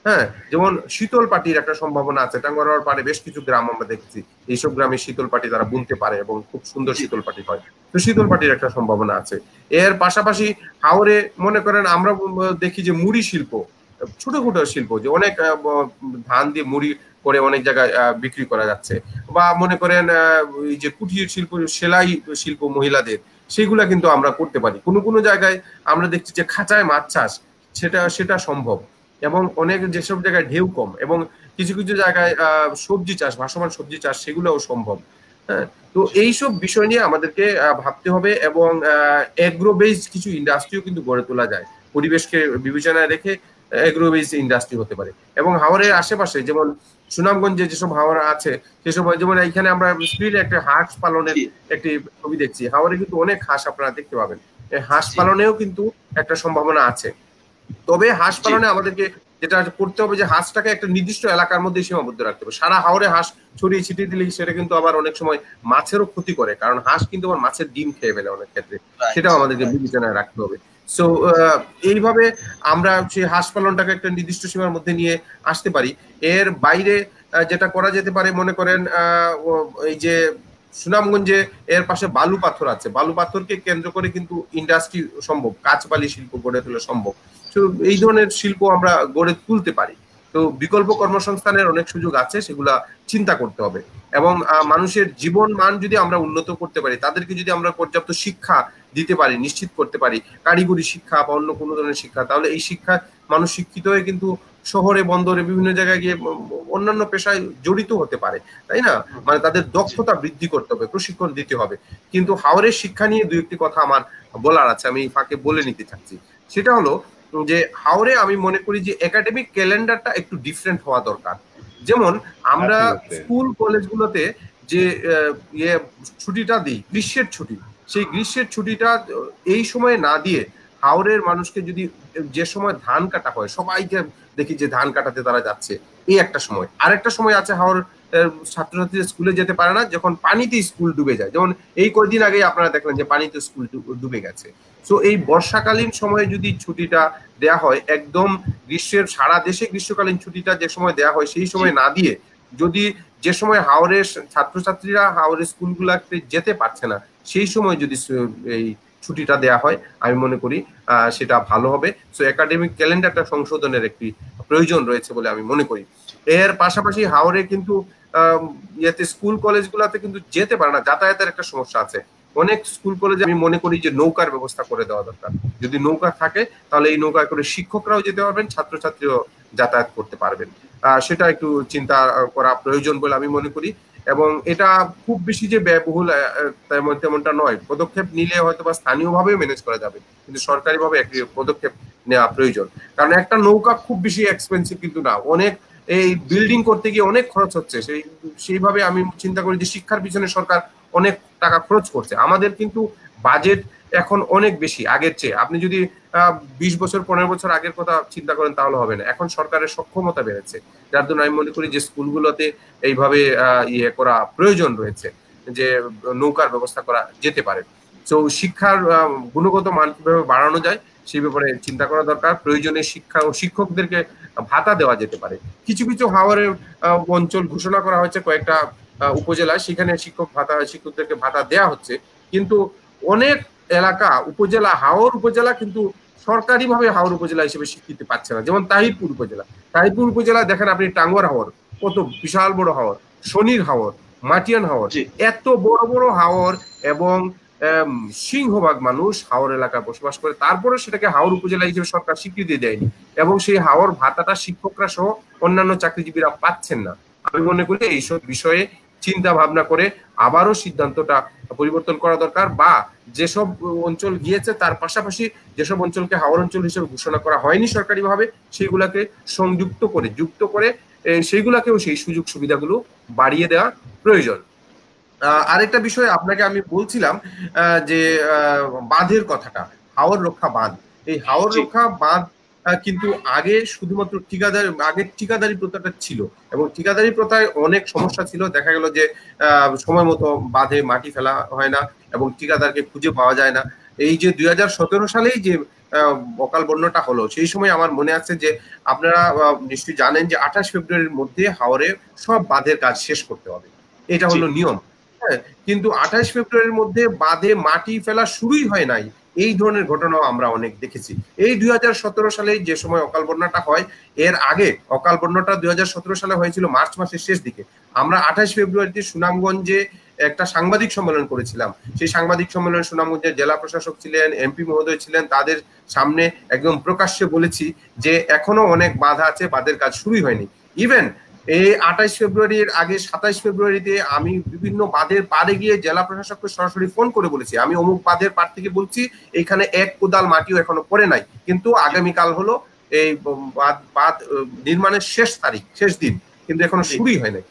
হ্যাঁ, যেমন শীতল পাটির একটা সম্ভাবনা আছে, টাঙ্গুয়ার পাড়ে বেশ কিছু গ্রাম আমরা দেখছি, এইসব গ্রামে শীতল পাটি তারা বুনতে পারে এবং খুব সুন্দর শীতল পাটি হয়, তো শীতল পাটির একটা সম্ভাবনা আছে। এর পাশাপাশি হাওরে মনে করেন আমরা দেখি যে মুড়ি শিল্প, ছোট ছোট শিল্প, যে অনেক ধান দিয়ে মুড়ি করে অনেক জায়গায় বিক্রি করা যাচ্ছে, বা মনে করেন এই যে কুটির শিল্প, সেলাই শিল্প মহিলাদের, সেগুলা কিন্তু আমরা করতে পারি। কোনো কোনো জায়গায় আমরা দেখছি যে খাঁচায় মাছ চাষ, সেটা সম্ভব, এবং অনেক যেসব জায়গায় ঢেউ কম, এবং কিছু কিছু জায়গায় সবজি চাষ, ভাসমান সবজি চাষ, সেগুলোও সম্ভব। হ্যাঁ, তো এইসব বিষয় নিয়ে আমাদেরকে ভাবতে হবে, এবং এগ্রো বেসড কিছু ইন্ডাস্ট্রিও কিন্তু গড়ে তোলা যায়, পরিবেশকে বিবেচনায় রেখে এগ্রো বেসড ইন্ডাস্ট্রি হতে পারে। এবং হাওরের আশেপাশে যেমন সুনামগঞ্জে যেসব হাওর আছে সেসব, যেমন এখানে আমরা স্পিড একটা হাঁস পালনের একটি ছবি দেখছি, হাওরে কিন্তু অনেক হাঁস আপনারা দেখতে পাবেন, হাঁস পালনেও কিন্তু একটা সম্ভাবনা আছে। তবে হাঁস পালনে আমাদেরকে যেটা করতে হবে, যে হাঁসটাকে একটা নির্দিষ্ট এলাকার মধ্যে সীমাবদ্ধ রাখতে হবে। সারা হাওরে হাঁস ছড়িয়ে ছিটিয়ে দিলে সেটা কিন্তু আবার অনেক সময় মাছেরও ক্ষতি করে, কারণ হাঁস কিন্তু আবার মাছের ডিম খেয়ে ফেলে অনেক ক্ষেত্রে, সেটাও আমাদেরকে বিবেচনায় রাখতে হবে। সো এইভাবে আমরা সেই হাঁস পালনটাকে একটা নির্দিষ্ট সীমার মধ্যে নিয়ে আসতে পারি। এর বাইরে যেটা করা যেতে পারে, মনে করেন এই যে সুনামগঞ্জে এর পাশে বালু পাথর আছে, বালু পাথরকে কেন্দ্র করে কিন্তু ইন্ডাস্ট্রি সম্ভব, কাঁচবালি শিল্প গড়ে তোলা সম্ভব। তো এই ধরনের শিল্প আমরা গড়ে তুলতে পারি। তো বিকল্প কর্মসংস্থানের অনেক সুযোগ আছে, সেগুলা চিন্তা করতে হবে। এবং মানুষের জীবন মান যদি আমরা উন্নত করতে পারি, তাদেরকে যদি আমরা পর্যাপ্ত শিক্ষা দিতে পারি, নিশ্চিত করতে পারি, কারিগরি শিক্ষা বা অন্য কোনো ধরনের শিক্ষা, তাহলে এই শিক্ষা মানুষ শিক্ষিত হয়ে কিন্তু শহরে, বন্দরে, বিভিন্ন জায়গায় গিয়ে অন্যান্য পেশায় জড়িত হতে পারে, তাই না? মানে তাদের দক্ষতা বৃদ্ধি করতে হবে, প্রশিক্ষণ দিতে হবে। কিন্তু হাওরের শিক্ষা নিয়ে দুই একটি কথা আমার বলার আছে, আমি ফাঁকে বলে নিতে চাচ্ছি। সেটা হলো যে হাওরে আমি মনে করি যে একাডেমিক ক্যালেন্ডারটা একটু ডিফারেন্ট হওয়া দরকার। যেমন আমরা স্কুল কলেজগুলোতে যে ছুটিটা দিই, গ্রীষ্মের ছুটি, সেই গ্রীষ্মের ছুটিটা এই সময় না দিয়ে হাওরের মানুষকে যদি, যে সময় ধান কাটা হয়, সবাইকে দেখি যে ধান কাটাতে তারা যাচ্ছে, এই একটা সময়। আরেকটা সময় আছে হাওর ছাত্রছাত্রীরা স্কুলে যেতে পারে না, যখন পানিতে স্কুল ডুবে যায়। যেমন এই কয়েকদিন আগে আপনারা দেখলেন যে পানিতে স্কুল ডুবে গেছে। সো এই বর্ষাকালীন সময়ে যদি ছুটিটা দেয়া হয়, একদম গ্রীষ্মের সারা দেশে গ্রীষ্মকালীন ছুটিটা যে সময় দেয়া হয় সেই সময় না দিয়ে যদি যে সময় হাওরের ছাত্রছাত্রীরা হাওরের স্কুলগুলোতে যেতে পারছে না সেই সময় যদি এই ছুটিটা দেয়া হয়, আমি মনে করি সেটা ভালো হবে। সো একাডেমিক ক্যালেন্ডারটা সংশোধনের একটি প্রয়োজন রয়েছে বলে আমি মনে করি। এর পাশাপাশি হাওরে কিন্তু ইয়েতে স্কুল কলেজগুলোতে কিন্তু যেতে পারে না, যাতায়াতের একটা সমস্যা আছে। অনেক স্কুল কলেজে আমি মনে করি যে নৌকার ব্যবস্থা করে দেওয়া দরকার। যদি নৌকা থাকে তাহলে এই নৌকা করে শিক্ষকরাও যেতে পারবেন, ছাত্রছাত্রীও যাতায়াত করতে পারবেন। সেটা একটু চিন্তা করা প্রয়োজন বলে আমি মনে করি। এবং এটা খুব বেশি যে ব্যয়বহুল তেমনটা নয়, পদক্ষেপ নিলে হয়তো বা স্থানীয়ভাবে ম্যানেজ করা যাবে, কিন্তু সরকারিভাবে একটি পদক্ষেপ নেওয়া প্রয়োজন। কারণ একটা নৌকা খুব বেশি এক্সপেন্সিভ কিন্তু না, অনেক এই বিল্ডিং করতে গিয়ে অনেক খরচ হচ্ছে। সেইভাবে আমি চিন্তা করি যে শিক্ষার পিছনে সরকার অনেক টাকা খরচ করছে। আমাদের কিন্তু বাজেট এখন অনেক বেশি আগের চেয়ে। আপনি যদি 20 বছর 15 বছর আগের কথা চিন্তা করেন তাহলে হবে না। এখন সরকারের সক্ষমতা বেড়েছে, যার জন্য আমি মনে করি যে স্কুলগুলোতে এইভাবে ইয়ে করা প্রয়োজন রয়েছে, যে নৌকার ব্যবস্থা করা যেতে পারে। তো শিক্ষার গুণগত মান কিভাবে বাড়ানো যায় সেই ব্যাপারে চিন্তা করা দরকার। প্রয়োজনে শিক্ষা ও শিক্ষকদেরকে ভাতা দেওয়া যেতে পারে। কিছু কিছু হাওরের অঞ্চল ঘোষণা করা হয়েছে কয়েকটা উপজেলায়, সেখানে শিক্ষকদেরকে ভাতা দেয়া হচ্ছে, কিন্তু অনেক এলাকা উপজেলা হাওর উপজেলা কিন্তু সরকারিভাবে হাওর উপজেলা হিসেবে স্বীকৃতি পাচ্ছে না। যেমন তাহিরপুর উপজেলা দেখেন আপনি, টাঙ্গুয়ার হাওর কত বিশাল বড় হাওর, শনির হাওর, মাটিয়ান হাওর, এত বড় বড় হাওর, এবং সিংহভাগ মানুষ হাওর এলাকায় বসবাস করে, তারপরে সেটাকে হাওর উপজেলা হিসেবে সরকার স্বীকৃতি দেয়নি, এবং সেই হাওর ভাতাটা শিক্ষকরা সহ অন্যান্য চাকরিজীবীরা পাচ্ছেন না। আমি মনে করি এইসব বিষয়ে চিন্তা ভাবনা করে আবারও সিদ্ধান্তটা পরিবর্তন করা দরকার, বা যেসব অঞ্চল গিয়েছে তার পাশাপাশি যেসব অঞ্চলকে হাওর অঞ্চল হিসেবে ঘোষণা করা হয়নি সরকারিভাবে, সেইগুলাকে যুক্ত করে সেইগুলাকেও সেই সুযোগ সুবিধাগুলো বাড়িয়ে দেওয়া প্রয়োজন। আরেকটা বিষয় আপনাকে আমি বলছিলাম যে বাঁধের কথাটা, হাওর রক্ষা বাঁধ। এই হাওর রক্ষা বাঁধ কিন্তু আগে শুধুমাত্র ঠিকাদারি প্রথাটা ছিল, এবং ঠিকাদারি প্রথায় অনেক সমস্যা ছিল। দেখা গেল যে সময় মতো বাঁধে মাটি ফেলা হয় না, এবং ঠিকাদারকে খুঁজে পাওয়া যায় না। এই যে 2017 সালেই যে অকাল বন্যাটা হলো, সেই সময় আমার মনে আছে যে আপনারা নিশ্চয়ই জানেন যে 28 ফেব্রুয়ারির মধ্যে হাওরে সব বাঁধের কাজ শেষ করতে হবে, এটা হলো নিয়ম। হ্যাঁ, কিন্তু 28 ফেব্রুয়ারির মধ্যে বাঁধে মাটি ফেলা শুরুই হয় নাই। এই ধরনের ঘটনাও আমরা অনেক দেখেছি। এই 2017 সালে যে সময় অকাল বন্যাটা হয়, এর আগে অকাল বন্যাটা 2017 সালে হয়েছিল মার্চ মাসের শেষ দিকে। আমরা 28 ফেব্রুয়ারিতে সুনামগঞ্জে একটা সাংবাদিক সম্মেলন করেছিলাম। সেই সাংবাদিক সম্মেলনে সুনামগঞ্জের জেলা প্রশাসক ছিলেন, এমপি মহোদয় ছিলেন, তাদের সামনে একদম প্রকাশ্যে বলেছি যে এখনো অনেক বাধা আছে, বাঁধের কাজ শুরুই হয়নি। ইভেন এই 28 ফেব্রুয়ারির আগে 27 ফেব্রুয়ারিতে আমি বিভিন্ন বাঁধের পাড়ে গিয়ে জেলা প্রশাসককে সরাসরি ফোন করে বলেছি, আমি অমুক বাঁধের পাড় থেকে বলছি, এখানে এক কোদাল মাটিও এখনো পড়ে নাই, কিন্তু আগামীকাল হলো এই বাঁধ নির্মাণের শেষ দিন, কিন্তু এখনো শুরুই হয় নাই।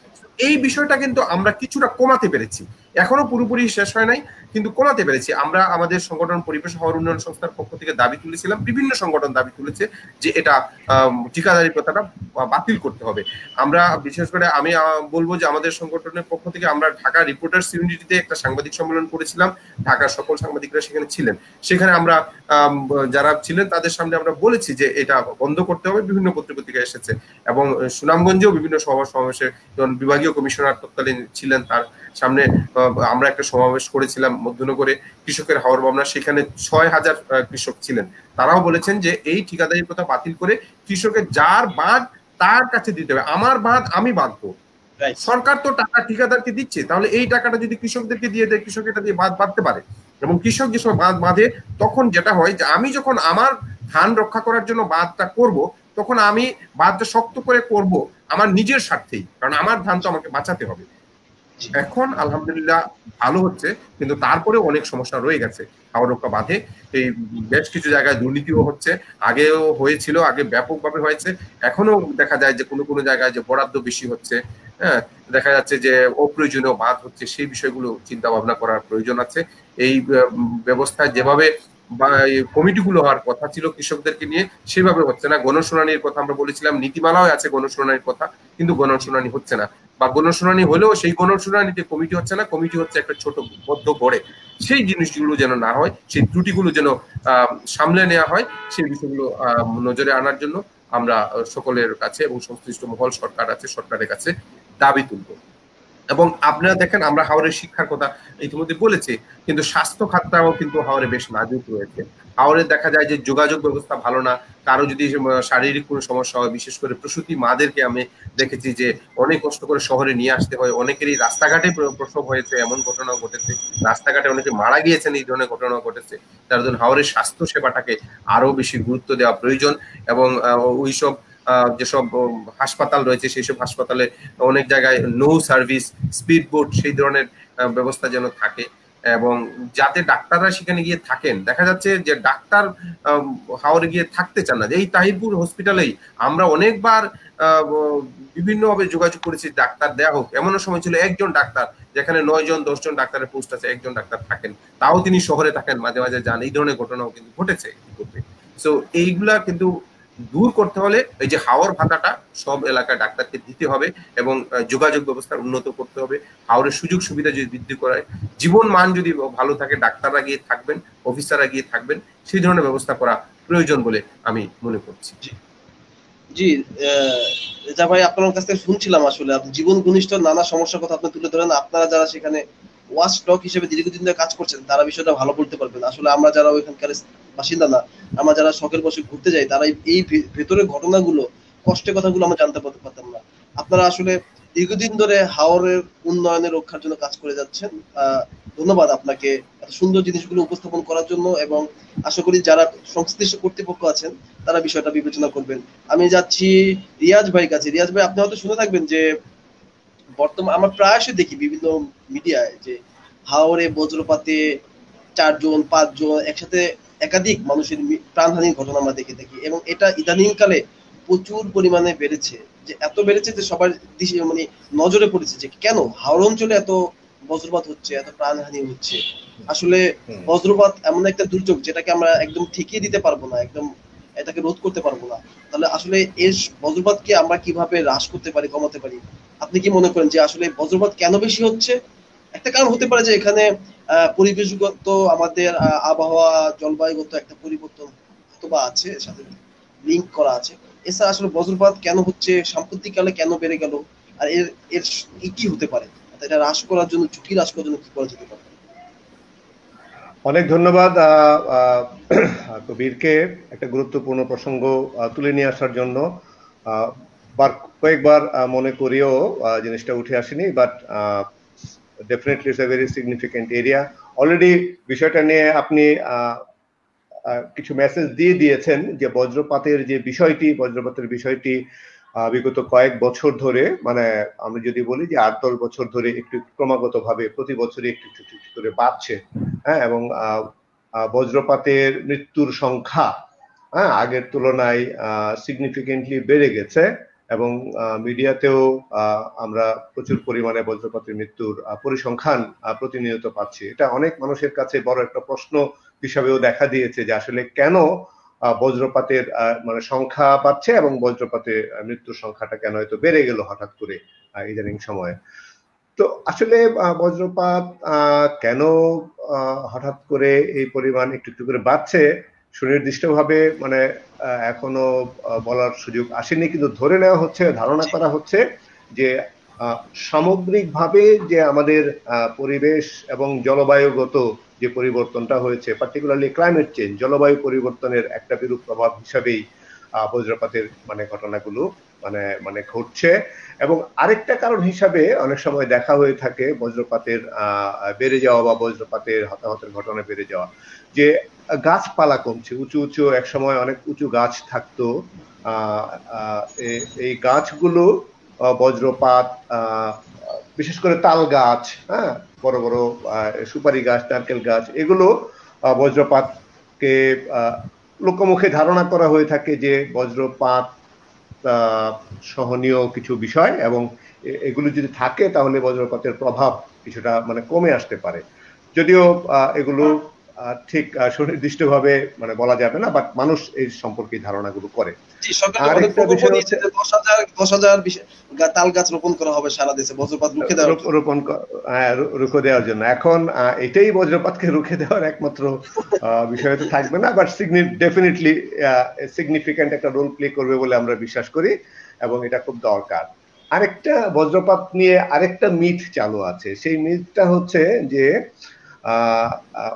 এই বিষয়টা কিন্তু আমরা কিছুটা কমাতে পেরেছি, এখনো পুরোপুরি শেষ হয় নাই, কিন্তু কমাতে পেরেছি। আমরা আমাদের সংগঠন পরিবেশ হাওর উন্নয়ন সংস্থার পক্ষ থেকে দাবি তুলেছিলাম, বিভিন্ন সংগঠন দাবি তুলেছে যে এটা ঠিকাদারি প্রথাটা বাতিল করতে হবে। আমরা বিশেষ করে আমি বলবো যে আমাদের সংগঠনের পক্ষ থেকে আমরা ঢাকা রিপোর্টার্স ইউনিটিতে একটা সাংবাদিক সম্মেলন করেছিলাম, ঢাকার সকল সাংবাদিকরা সেখানে ছিলেন। সেখানে আমরা যারা ছিলেন তাদের সামনে আমরা বলেছি যে এটা বন্ধ করতে হবে। বিভিন্ন পত্রিকা এসেছে, এবং সুনামগঞ্জেও বিভিন্ন সভা সমাবেশে বিভাগীয় কমিশনার তৎকালীন ছিলেন, তার সামনে আমরা একটা সমাবেশ করেছিলাম মধ্যনগরে কৃষকের হাওর মামলা। সেখানে 6000 কৃষক ছিলেন, তারাও বলেছেন যে এই ঠিকাদারি প্রথা বাতিল করে কৃষকের যার বাঁধ তার কাছে দিতে হবে। আমার বাঁধ আমি বাঁধবো, সরকার তো টাকা ঠিকাদারকে দিচ্ছে, তাহলে এই টাকাটা যদি কৃষকদেরকে দিয়ে দেয়, কৃষক এটা দিয়ে বাঁধ বাঁধতে পারে। এবং কৃষক যে সময় বাঁধ বাঁধে, তখন যেটা হয় যে আমি যখন আমার ধান রক্ষা করার জন্য বাঁধটা করব, তখন আমি বাঁধটা শক্ত করে করব আমার নিজের স্বার্থেই, কারণ আমার ধান তো আমাকে বাঁচাতে হবে। এখন আলহামদুলিল্লাহ ভালো হচ্ছে, কিন্তু তারপরে অনেক সমস্যা রয়ে গেছে হাওর রক্ষা বাঁধে। এই বেশ কিছু জায়গায় দুর্নীতিও হচ্ছে, আগেও হয়েছিল, আগে ব্যাপকভাবে হয়েছে, এখনো দেখা যায় যে কোনো কোনো জায়গায় যে বরাদ্দ বেশি হচ্ছে, হ্যাঁ, দেখা যাচ্ছে যে অপ্রয়োজনীয় বাঁধ হচ্ছে। সেই বিষয়গুলো চিন্তা ভাবনা করার প্রয়োজন আছে। এই ব্যবস্থায় যেভাবে কমিটিগুলো হওয়ার কথা ছিল কৃষকদেরকে নিয়ে, সেভাবে হচ্ছে না। গণশুনানির কথা আমরা বলেছিলাম, নীতিমালাও আছে গণশুনানির কথা, কিন্তু গণশুনানি হচ্ছে না। বা গণশুনানি হলেও সেই গণশুনানিতে কমিটি হচ্ছে না, কমিটি হচ্ছে একটা ছোট বদ্ধ গড়ে। সেই জিনিসগুলো যেন না হয়, সেই ত্রুটিগুলো যেন সামলে নেওয়া হয়, সেই বিষয়গুলো নজরে আনার জন্য আমরা সকলের কাছে এবং সংশ্লিষ্ট মহল সরকার আছে, সরকারের কাছে দাবি তুলব। এবং আপনারা দেখেন, আমরা হাওরের শিক্ষার কথা ইতিমধ্যে বলেছি, কিন্তু স্বাস্থ্য খাতটাও কিন্তু হাওরে বেশ নাজুক রয়েছে। হাওরে দেখা যায় যে যোগাযোগ ব্যবস্থা ভালো না। কারো যদি শারীরিক কোনো সমস্যা হয়, বিশেষ করে প্রসূতি মাদেরকে আমি দেখেছি যে অনেক কষ্ট করে শহরে নিয়ে আসতে হয়। অনেকেরই রাস্তাঘাটে প্রসব হয়েছে, এমন ঘটনাও ঘটেছে। রাস্তাঘাটে অনেকে মারা গিয়েছেন, এই ধরনের ঘটনাও ঘটেছে। তার জন্য হাওরের স্বাস্থ্য সেবাটাকে আরো বেশি গুরুত্ব দেওয়া প্রয়োজন। এবং ওইসব যেসব হাসপাতাল রয়েছে, সেই সব হাসপাতালে অনেক জায়গায় নো সার্ভিস, স্পিড বোট, সেই ধরনের ব্যবস্থা যেন থাকে, এবং যাতে ডাক্তাররা সেখানে গিয়ে থাকেন। দেখা যাচ্ছে যে ডাক্তার হাওরে গিয়ে থাকতে চান না। এই তাহিরপুর হসপিটালেই আমরা অনেকবার বিভিন্নভাবে যোগাযোগ করেছি ডাক্তার দেয়া হোক। এমনও সময় ছিল একজন ডাক্তার, যেখানে 9 জন 10 জন ডাক্তারের পোস্ট আছে, একজন ডাক্তার থাকেন, তাও তিনি শহরে থাকেন, মাঝে মাঝে যান। এই ধরনের ঘটনাও কিন্তু ঘটেছে। সো এইগুলা কিন্তু দূর করতে হলে এই যে হাওর ভাতাটা সব এলাকায় ডাক্তারকে দিতে হবে, এবং যোগাযোগ ব্যবস্থা উন্নত করতে হবে। হাওরের সুযোগ সুবিধা যদি বৃদ্ধি করায়, জীবন মান যদি ভালো থাকে, ডাক্তাররা গিয়ে থাকবেন, অফিসাররা গিয়ে থাকবেন, সেই ধরনের ব্যবস্থা করা প্রয়োজন বলে আমি মনে করছি। জি, যা ভাই আপনার কাছ থেকে শুনছিলাম, আসলে আপনি জীবন ঘনিষ্ঠ নানা সমস্যার কথা আপনি তুলে ধরেন। আপনারা যারা সেখানে ওয়াচ ডগ হিসেবে দীর্ঘদিন ধরে কাজ করছেন, তারা বিষয়টা ভালো বলতে পারবেন। আসলে আমরা যারা ওইখানকার বাসিন্দা না, আমরা যারা শখের বসে ঘুরতে যাই, তারা এই ভেতরের ঘটনাগুলো, কষ্টের কথাগুলো আমরা জানতে পারতাম না। আপনারা আসলে দীর্ঘদিন ধরে হাওরের উন্নয়নের রক্ষার জন্য কাজ করে যাচ্ছেন। ধন্যবাদ আপনাকে এত সুন্দর জিনিসগুলো উপস্থাপন করার জন্য, এবং আশা করি যারা সংশ্লিষ্ট কর্তৃপক্ষ আছেন তারা বিষয়টা বিবেচনা করবেন। আমি যাচ্ছি রিয়াজ ভাই কাছে। রিয়াজ ভাই, আপনি হয়তো শুনে থাকবেন যে বর্তমানে আমরা প্রায়শই দেখি বিভিন্ন মিডিয়ায় যে হাওরে বজ্রপাতে 4 জন 5 জন একসাথে একাধিক মানুষের প্রাণহানির ঘটনা আমরা দেখে থাকি, এবং এটা ইদানিংকালে প্রচুর পরিমাণে বেড়েছে। যে এত বেড়েছে যে সবার মানে নজরে পড়েছে যে কেন হাওড় অঞ্চলে এত বজ্রপাত হচ্ছে, এত প্রাণহানি হচ্ছে। আসলে বজ্রপাত এমন একটা দুর্যোগ যেটাকে আমরা একদম ঠেকিয়ে দিতে পারবো না, একদম এটাকে রোধ করতে পারবো না। তাহলে আসলে এই বজ্রপাতকে আমরা কিভাবে হ্রাস করতে পারি, কমাতে পারি? আপনি কি মনে করেন যে আসলে বজ্রপাত কেন বেশি হচ্ছে? একটা কারণ হতে পারে যে এখানে পরিবেশগত আমাদের আবহাওয়া, জলবায়ুগত একটা পরিবর্তন হয়তোবা আছে, এর সাথে লিঙ্ক করা আছে। এছাড়া আসলে বজ্রপাত কেন হচ্ছে, সাম্প্রতিককালে কেন বেড়ে গেল, আর এর এর কি হতে পারে? এটা হ্রাস করার জন্য, ঝুঁকি হ্রাস করার জন্য কি করা যেতে পারে? অনেক ধন্যবাদ কবিরকে একটা গুরুত্বপূর্ণ প্রসঙ্গ তুলে নিয়ে আসার জন্য। কয়েকবার মনে করিও জিনিসটা উঠে আসেনি, but definitely it's a very significant area. Already বিষয়টা নিয়ে আপনি কিছু মেসেজ দিয়ে দিয়েছেন যে বজ্রপাতের বিষয়টি বিগত কয়েক বছর ধরে, মানে আমরা যদি বলি যে 8-10 বছর ধরে একটু ক্রমাগত ভাবে প্রতি বছরই একটু করে বাড়ছে। হ্যাঁ, এবং বজ্রপাতের মৃত্যুর সংখ্যা আগের তুলনায় সিগনিফিকেন্টলি বেড়ে গেছে, এবং মিডিয়াতেও আমরা প্রচুর পরিমাণে বজ্রপাতের মৃত্যুর পরিসংখ্যান প্রতিনিয়ত পাচ্ছি। এটা অনেক মানুষের কাছে বড় একটা প্রশ্ন হিসাবেও দেখা দিয়েছে যে আসলে কেন বজ্রপাতের মানে সংখ্যা বাড়ছে, এবং বজ্রপাতের মৃত্যুর সংখ্যাটা কেন হয়তো বেড়ে গেল হঠাৎ করে ইদানিং সময়ে। তো আসলে বজ্রপাত কেন হঠাৎ করে এই পরিমাণ একটু করে বাড়ছে সুনির্দিষ্টভাবে মানে এখনো বলার সুযোগ আসেনি, কিন্তু ধরে নেওয়া হচ্ছে, ধারণা করা হচ্ছে যে সামগ্রিকভাবে যে আমাদের পরিবেশ এবং জলবায়ুগত যে পরিবর্তনটা হয়েছে, পার্টিকুলারলি ক্লাইমেট চেঞ্জ, জলবায়ু পরিবর্তনের একটা বিরূপ প্রভাব হিসাবেই বজ্রপাতের মানে ঘটনাগুলো মানে ঘটছে। এবং আরেকটা কারণ হিসাবে অনেক সময় দেখা হয়ে থাকে বজ্রপাতের বেড়ে যাওয়া বা বজ্রপাতের হতাহতের ঘটনা বেড়ে যাওয়া, যে গাছপালা কমছে। উঁচু এক সময় অনেক উঁচু গাছ থাকতো, এই গাছগুলো বজ্রপাত, বিশেষ করে তাল গাছ, হ্যাঁ, বড় বড় সুপারি গাছ, নারকেল গাছ, এগুলো বজ্রপাতকে লোকমুখে ধারণা করা হয়ে থাকে যে বজ্রপাত সহনীয় কিছু বিষয়, এবং এগুলো যদি থাকে তাহলে বজ্রপাতের প্রভাব কিছুটা মানে কমে আসতে পারে। যদিও এগুলো ঠিক সুনির্দিষ্টভাবে মানে বলা যাবে না, বাট মানুষ এই সম্পর্কে ধারণাগুলো করে। আরেকটা বিষয় হচ্ছে 10,000 তাল গাছ রোপণ করা হবে সারা দেশে বজ্রপাত রুখে দেওয়ার জন্য। রুখে দেওয়ার জন্য। এখন এটাই বজ্রপাতকে রুখে দেওয়ার একমাত্র বিষয় তো থাকবে না, বাট ডেফিনেটলি সিগনিফিক্যান্ট একটা রোল প্লে করবে বলে আমরা বিশ্বাস করি, এবং এটা খুব দরকার। আরেকটা বজ্রপাত নিয়ে আরেকটা মিথ চালু আছে। সেই মিথটা হচ্ছে যে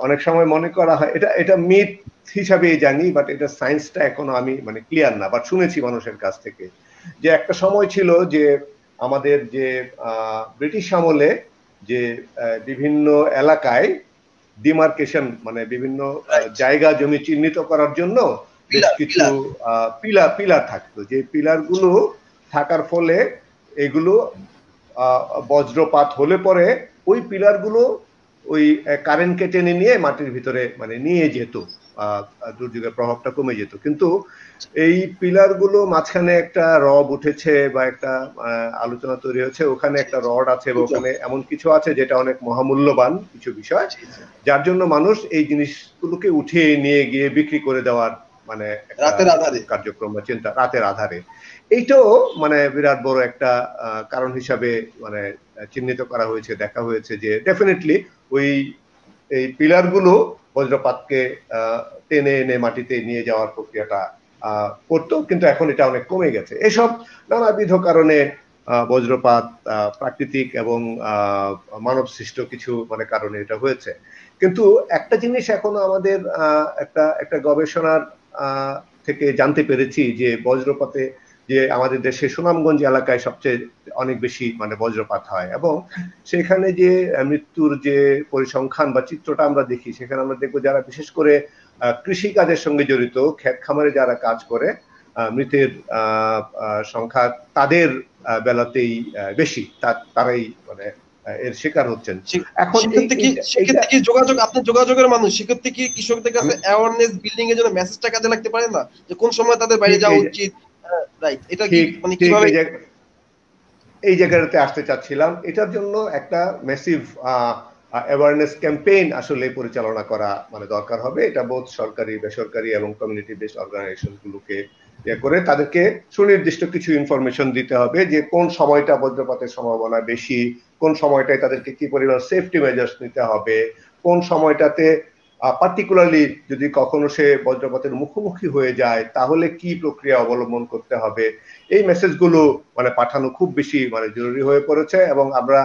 অনেক সময় মনে করা হয়, এটা মিথ হিসাবেই জানি, বাট এটা সায়েন্সটা এখনো আমি মানে ক্লিয়ার না, বাট শুনেছি মানুষের কাছ থেকে যে একটা সময় ছিল যে আমাদের যে ব্রিটিশ আমলে যে বিভিন্ন এলাকায় ডিমার্কেশন মানে বিভিন্ন জায়গা জমি চিহ্নিত করার জন্য বেশ কিছু পিলার থাকতো, যে পিলারগুলো থাকার ফলে এগুলো বজ্রপাত হলে পরে ওই পিলারগুলো ওই কারেন্টকে টেনে নিয়ে মাটির ভিতরে মানে নিয়ে যেত, দুর্যোগের প্রভাবটা কমে যেত। কিন্তু এই পিলারগুলো মাঝখানে একটা রড উঠেছে বা একটা আলোচনা তৈরি হয়েছে, ওখানে একটা রড আছে বা ওখানে এমন কিছু আছে যেটা অনেক মহামূল্যবান কিছু বিষয়, যার জন্য মানুষ এই জিনিসগুলোকে উঠিয়ে নিয়ে গিয়ে বিক্রি করে দেওয়ার মানে রাতের আধারে কার্যক্রম বা চিন্তা, রাতের আধারে। এইটাও মানে বিরাট বড় একটা কারণ হিসাবে মানে চিহ্নিত করা হয়েছে, দেখা হয়েছে যে ডেফিনেটলি ওই এই পিলারগুলো বজ্রপাতকে টেনে এনে মাটিতে নিয়ে যাওয়ার প্রক্রিয়াটা করতো, কিন্তু এখন এটা অনেক কমে গেছে। এসব নানাবিধ কারণে বজ্রপাত প্রাকৃতিক এবং মানব সৃষ্ট কিছু মানে কারণে এটা হয়েছে। কিন্তু একটা জিনিস এখনো আমাদের একটা গবেষণার থেকে জানতে পেরেছি যে বজ্রপাতে যে আমাদের দেশে সুনামগঞ্জ এলাকায় সবচেয়ে অনেক বেশি মানে বজ্রপাত হয়, এবং সেখানে যে মৃত্যুর যে পরিসংখ্যান বা চিত্রটা আমরা দেখি, সেখানে আমরা দেখবো যারা বিশেষ করে কৃষি কাজের সঙ্গে জড়িত, ক্ষেত খামারে যারা কাজ করে, মৃতের সংখ্যা তাদের বেলাতেই বেশি, তারাই মানে এর শিকার হচ্ছেন। এখন সেক্ষেত্রে কি যোগাযোগ, আপনি যোগাযোগের মানুষ, সেক্ষেত্রে কি কৃষকদের কাছে অ্যাওয়ারনেস বিল্ডিং এর জন্য মেসেজটা কাজে লাগতে পারে না, যে কোন সময় তাদের বাইরে যাওয়া উচিত? রাইট, এটা কি মানে কিভাবে এই জায়গাটাতে আসতে চাচ্ছিলাম। এটার জন্য একটা ম্যাসিভ অ্যাওয়ারনেস ক্যাম্পেইন আসলে পরিচালনা করা মানে দরকার হবে। এটা বোধ সরকারি, বেসরকারি এবং কমিউনিটি বেসড অর্গানাইজেশন গুলোকে করে তাদেরকে সুনির্দিষ্ট কিছু ইনফরমেশন দিতে হবে যে কোন সময়টা বজ্রপাতের সম্ভাবনা বেশি, কোন সময়টায় তাদেরকে কি পরিমাণ সেফটি মেজার্স নিতে হবে, কোন সময়টাতে পার্টিকুলারলি যদি কখনো সে বজ্রপাতের মুখোমুখি হয়ে যায় তাহলে কি প্রক্রিয়া অবলম্বন করতে হবে। এই মেসেজগুলো মানে পাঠানো খুব বেশি মানে জরুরি হয়ে পড়েছে, এবং আমরা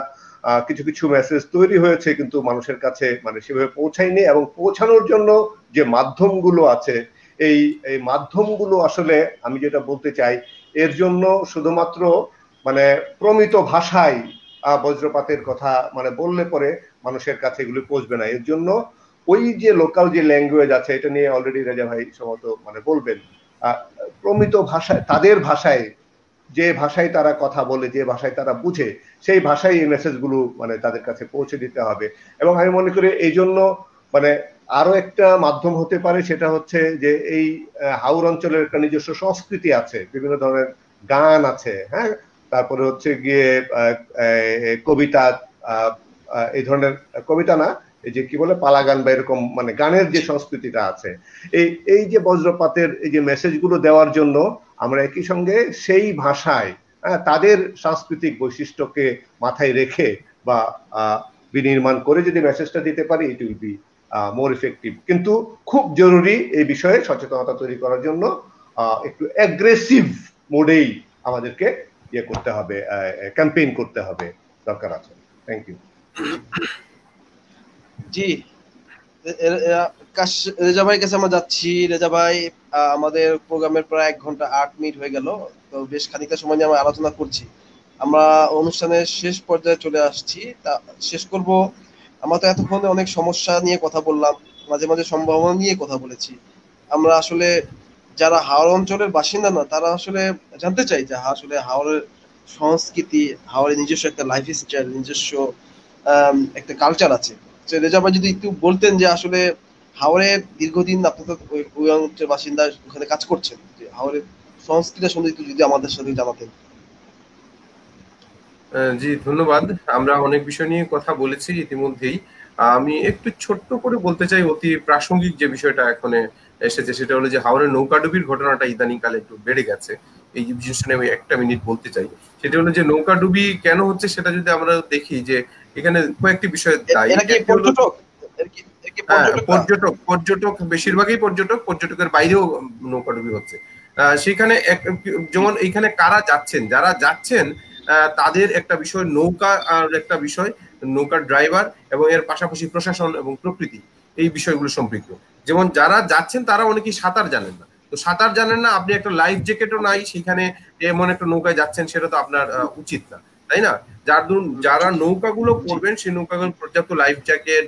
কিছু কিছু মেসেজ তৈরি হয়েছে কিন্তু মানুষের কাছে মানে সেভাবে পৌঁছায়নি, এবং পৌঁছানোর জন্য যে মাধ্যমগুলো আছে এই মাধ্যমগুলো আসলে আমি যেটা বলতে চাই, এর জন্য শুধুমাত্র মানে প্রমিত ভাষায় বজ্রপাতের কথা মানে বললে পরে মানুষের কাছে এগুলো পৌঁছবে না। এর জন্য ওই যে লোকাল যে ল্যাঙ্গুয়েজ আছে, এটা নিয়ে অলরেডি রেজা ভাই সম্ভবত মানে বলবেন, প্রমিত ভাষায়, তাদের ভাষায়, যে ভাষায় তারা কথা বলে, যে ভাষায় তারা বুঝে, সেই ভাষায় এই মেসেজগুলো মানে তাদের কাছে পৌঁছে দিতে হবে। এবং আমি মনে করি এই জন্য মানে আরো একটা মাধ্যম হতে পারে, সেটা হচ্ছে যে এই হাওর অঞ্চলের একটা নিজস্ব সংস্কৃতি আছে, বিভিন্ন ধরনের গান আছে, হ্যাঁ, তারপরে হচ্ছে গিয়ে কবিতা, এই ধরনের কবিতা না, এই যে কি বলে পালা গান বা এরকম মানে গানের যে সংস্কৃতিটা আছে, এই যে বজ্রপাতের এই যে মেসেজগুলো দেওয়ার জন্য আমরা একই সঙ্গে সেই ভাষায় তাদের সাংস্কৃতিক বৈশিষ্ট্যকে মাথায় রেখে বা বিনির্মাণ করে যদি মেসেজটা দিতে পারি, it will be more effective. কিন্তু খুব জরুরি এই বিষয়ে সচেতনতা তৈরি করার জন্য একটু অ্যাগ্রেসিভ মোডেই আমাদেরকে ইয়ে করতে হবে, ক্যাম্পেইন করতে হবে, দরকার আছে। Thank you. জি, রেজা ভাইয়ের কাছে আমরা যাচ্ছি। রেজা ভাই, আমাদের প্রোগ্রামের প্রায় 1 ঘন্টা 8 মিনিট হয়ে গেল, তো বেশ খানিকটা সময় নিয়ে আমরা আলোচনা করছি। আমরা অনুষ্ঠানের শেষ পর্যায়ে চলে আসছি, তা শেষ করব। আমরা তো এতক্ষণে অনেক সমস্যা নিয়ে কথা বললাম, মাঝে মাঝে সম্ভাবনা নিয়ে কথা বলেছি। আমরা আসলে যারা হাওর অঞ্চলের বাসিন্দা না, তারা আসলে জানতে চাই যে আসলে হাওরের সংস্কৃতি, হাওরের নিজস্ব একটা লাইফ স্টাইল, নিজস্ব একটা কালচার আছে। রেজা ভাই যদি একটু বলতেন যে আসলে হাওরের দীর্ঘদিন আপনি তো ওই অঞ্চলের বাসিন্দা, ওখানে কাজ করছেন, যে হাওরের সংস্কৃতি সম্বন্ধে যদি আমাদের সাথে জানাতেন। জি ধন্যবাদ। আমরা অনেক বিষয় নিয়ে কথা বলেছি ইতিমধ্যেই। আমি একটু ছোট্ট করে বলতে চাই, অতি প্রাসঙ্গিক যে বিষয়টা এখন এসেছে সেটা হলো যে হাওরের নৌকাডুবির ঘটনাটা ইদানিং কালে একটু বেড়ে গেছে। এই যে বিশেষ করে আমি একটা মিনিট বলতে চাই, সেটা হলো যে নৌকাডুবি কেন হচ্ছে সেটা যদি আমরা দেখি যে এখানে কয়েকটি বিষয় দায়ী। এরা কি একটি হলো, পর্যটক? এরা কি হ্যাঁ, পর্যটকরা? পর্যটক বেশিরভাগই পর্যটকের বাইরেও নৌকাডুবি হচ্ছে। সেখানে যেমন এইখানে কারা যাচ্ছেন, যারা যাচ্ছেন তাদের একটা বিষয় নৌকা, আর একটা বিষয় নৌকার ড্রাইভার, এবং এর পাশাপাশি প্রশাসন এবং প্রকৃতি, এই বিষয়গুলো সম্পৃক্ত। যেমন যারা যাচ্ছেন তারা অনেকেই সাঁতার জানেন না, তো সাঁতার জানেন না, আপনি একটা লাইফ জ্যাকেটও নাই সেখানে এমন একটা নৌকায় যাচ্ছেন, সেটা তো আপনার উচিত না, তাই না? যারা নৌকাগুলো জি। করবেন সেই নৌকাগুলো পর্যাপ্ত লাইফ জ্যাকেট,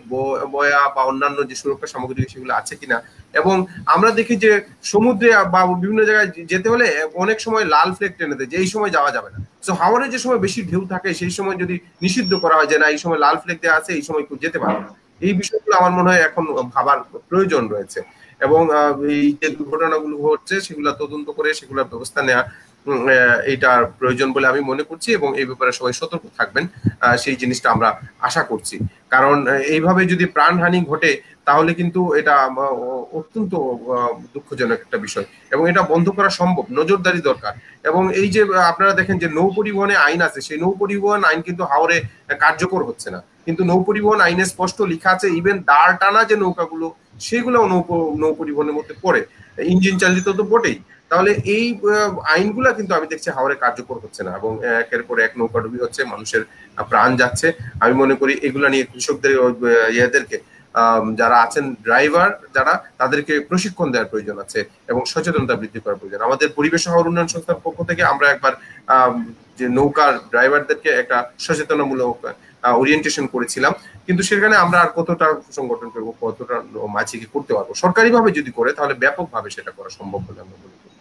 বয়া বা অন্যান্য যে সুরক্ষা সামগ্রী সেগুলো আছে কিনা। এবং আমরা দেখি যে সমুদ্রে বা বিভিন্ন জায়গায় যেতে হলে অনেক সময় লাল ফ্ল্যাগ টেনে দেয় যে এই সময় যাওয়া যাবে না। তো হাওরে যে সময় বেশি ঢেউ থাকে সেই সময় যদি নিষিদ্ধ করা হয় যে না এই সময় লাল ফ্ল্যাগ দেওয়া আছে, এই সময় কেউ যেতে পারবে না, এই বিষয়গুলো আমার মনে হয় এখন ভাবার প্রয়োজন রয়েছে। এবং এই যে দুর্ঘটনাগুলো ঘটছে সেগুলো তদন্ত করে সেগুলোর ব্যবস্থা নেওয়া এইটার প্রয়োজন বলে আমি মনে করছি, এবং এই ব্যাপারে সবাই সতর্ক থাকবেন, সেই জিনিসটা আমরা আশা করছি। কারণ এইভাবে যদি প্রাণহানি ঘটে তাহলে কিন্তু এটা অত্যন্ত দুঃখজনক একটা বিষয়, এবং এটা বন্ধ করা সম্ভব, নজরদারি দরকার। এবং এই যে আপনারা দেখেন যে নৌ পরিবহনে আইন আছে, সেই নৌ পরিবহন আইন কিন্তু হাওরে কার্যকর হচ্ছে না, কিন্তু নৌ পরিবহন আইনে স্পষ্ট লেখা আছে ইভেন দাঁড় টানা যে নৌকাগুলো সেগুলোও নৌ পরিবহনের মধ্যে পড়ে, ইঞ্জিন চালিত তো বটেই। তাহলে এই আইনগুলা কিন্তু আমি দেখছি হাওরে কার্যকর হচ্ছে না, এবং একের পর এক নৌকাডুবি হচ্ছে, মানুষের প্রাণ যাচ্ছে। আমি মনে করি এগুলা নিয়ে কৃষকদের ইয়েদেরকে যারা আছেন ড্রাইভার যারা, তাদেরকে প্রশিক্ষণ দেওয়ার প্রয়োজন আছে এবং সচেতনতা বৃদ্ধি করার প্রয়োজন। আমাদের পরিবেশ শহর উন্নয়ন সংস্থার পক্ষ থেকে আমরা একবার যে নৌকার ড্রাইভারদেরকে একটা সচেতনামূলক ওরিয়েন্টেশন করেছিলাম, কিন্তু সেখানে আমরা আর কতটা সংগঠন করবো, কতটা মাঝিকে করতে পারবো, সরকারি ভাবে যদি করে তাহলে ব্যাপকভাবে সেটা করা সম্ভব বলে আমরা মনে করি।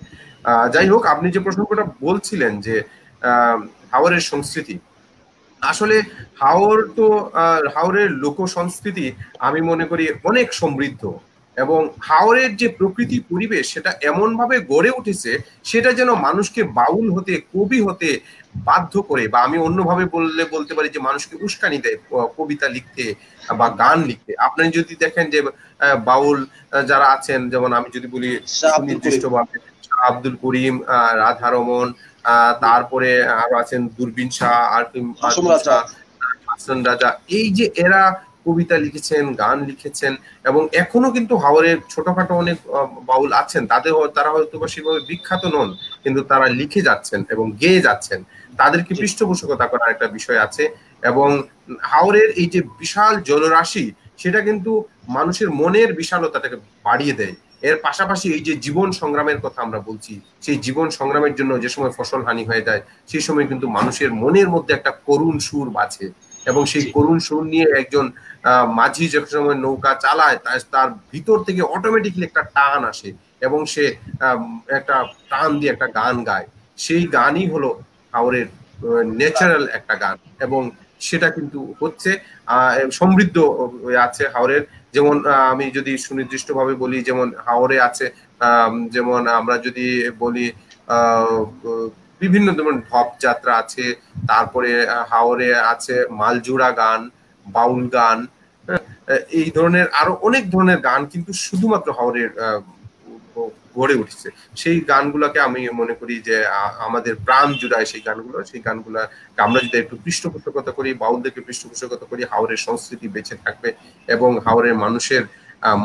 যাই হোক, আপনি যে প্রসঙ্গটা বলছিলেন যে হাওরের সংস্কৃতি, আসলে হাওরের লোক সংস্কৃতি আমি মনে করি অনেক সমৃদ্ধ, এবং হাওরের যে প্রকৃতি পরিবেশ সেটা এমন ভাবে গড়ে উঠেছে সেটা যেন মানুষকে বাউল হতে, কবি হতে বাধ্য করে, বা আমি অন্যভাবে বলতে পারি যে মানুষকে উস্কানি দেয় কবিতা লিখতে বা গান লিখতে। আপনি যদি দেখেন যে বাউল যারা আছেন, যেমন আমি যদি বলি শাহ আব্দুল করিম। সুনির্দিষ্টভাবে আব্দুল করিম, রাধারমন, তারপরে আরো আছেন দূরবীন শাহ, হাসম আরফিন রাজা। শাহ, হাসান রাজা, এই যে এরা কবিতা লিখেছেন, গান লিখেছেন, এবং এখনো কিন্তু হাওরের ছোটখাটো অনেক বাউল আছেন, তারা হয়তো বা সেভাবে বিখ্যাত নন, কিন্তু তারা লিখে যাচ্ছেন এবং গেয়ে যাচ্ছেন, তাদেরকে পৃষ্ঠপোষকতা করার একটা বিষয় আছে। এবং হাওরের এই যে বিশাল জলরাশি সেটা কিন্তু মানুষের মনের বিশালতাটাকে বাড়িয়ে দেয়। এর পাশাপাশি এই যে জীবন সংগ্রামের কথা আমরা বলছি, সেই জীবন সংগ্রামের জন্য যে সময় ফসল হানি হয়ে যায় সেই সময় কিন্তু মানুষের মনের মধ্যে একটা করুণ সুর বাজে, এবং সেই করুণ সুর নিয়ে একজন মাঝি যে সময় নৌকা চালায় তার ভিতর থেকে অটোমেটিকলি একটা টান আসে, এবং সে একটা টান দিয়ে একটা গান গায়। সেই গানই হলো হাওরের ন্যাচারাল একটা গান, এবং সেটা কিন্তু হচ্ছে সমৃদ্ধ আছে হাওরের। যেমন আমি যদি সুনির্দিষ্ট ভাবে বলি, যেমন হাওরে আছে যেমন আমরা যদি বলি বিভিন্ন ধরনের ঢপ যাত্রা আছে, তারপরে হাওরে আছে মালজুড়া গান, বাউল গান, এই ধরনের আরো অনেক ধরনের গান কিন্তু শুধুমাত্র হাওরের গড়ে উঠেছে। সেই গানগুলোকে আমি মনে করি যে আমাদের প্রাণ জুড়ায় সেই গানগুলা আমরা যদি একটু পৃষ্ঠপোষকতা করি, বাউলদেরকে পৃষ্ঠপোষকতা করি, হাওরের সংস্কৃতি বেঁচে থাকবে এবং হাওরের মানুষের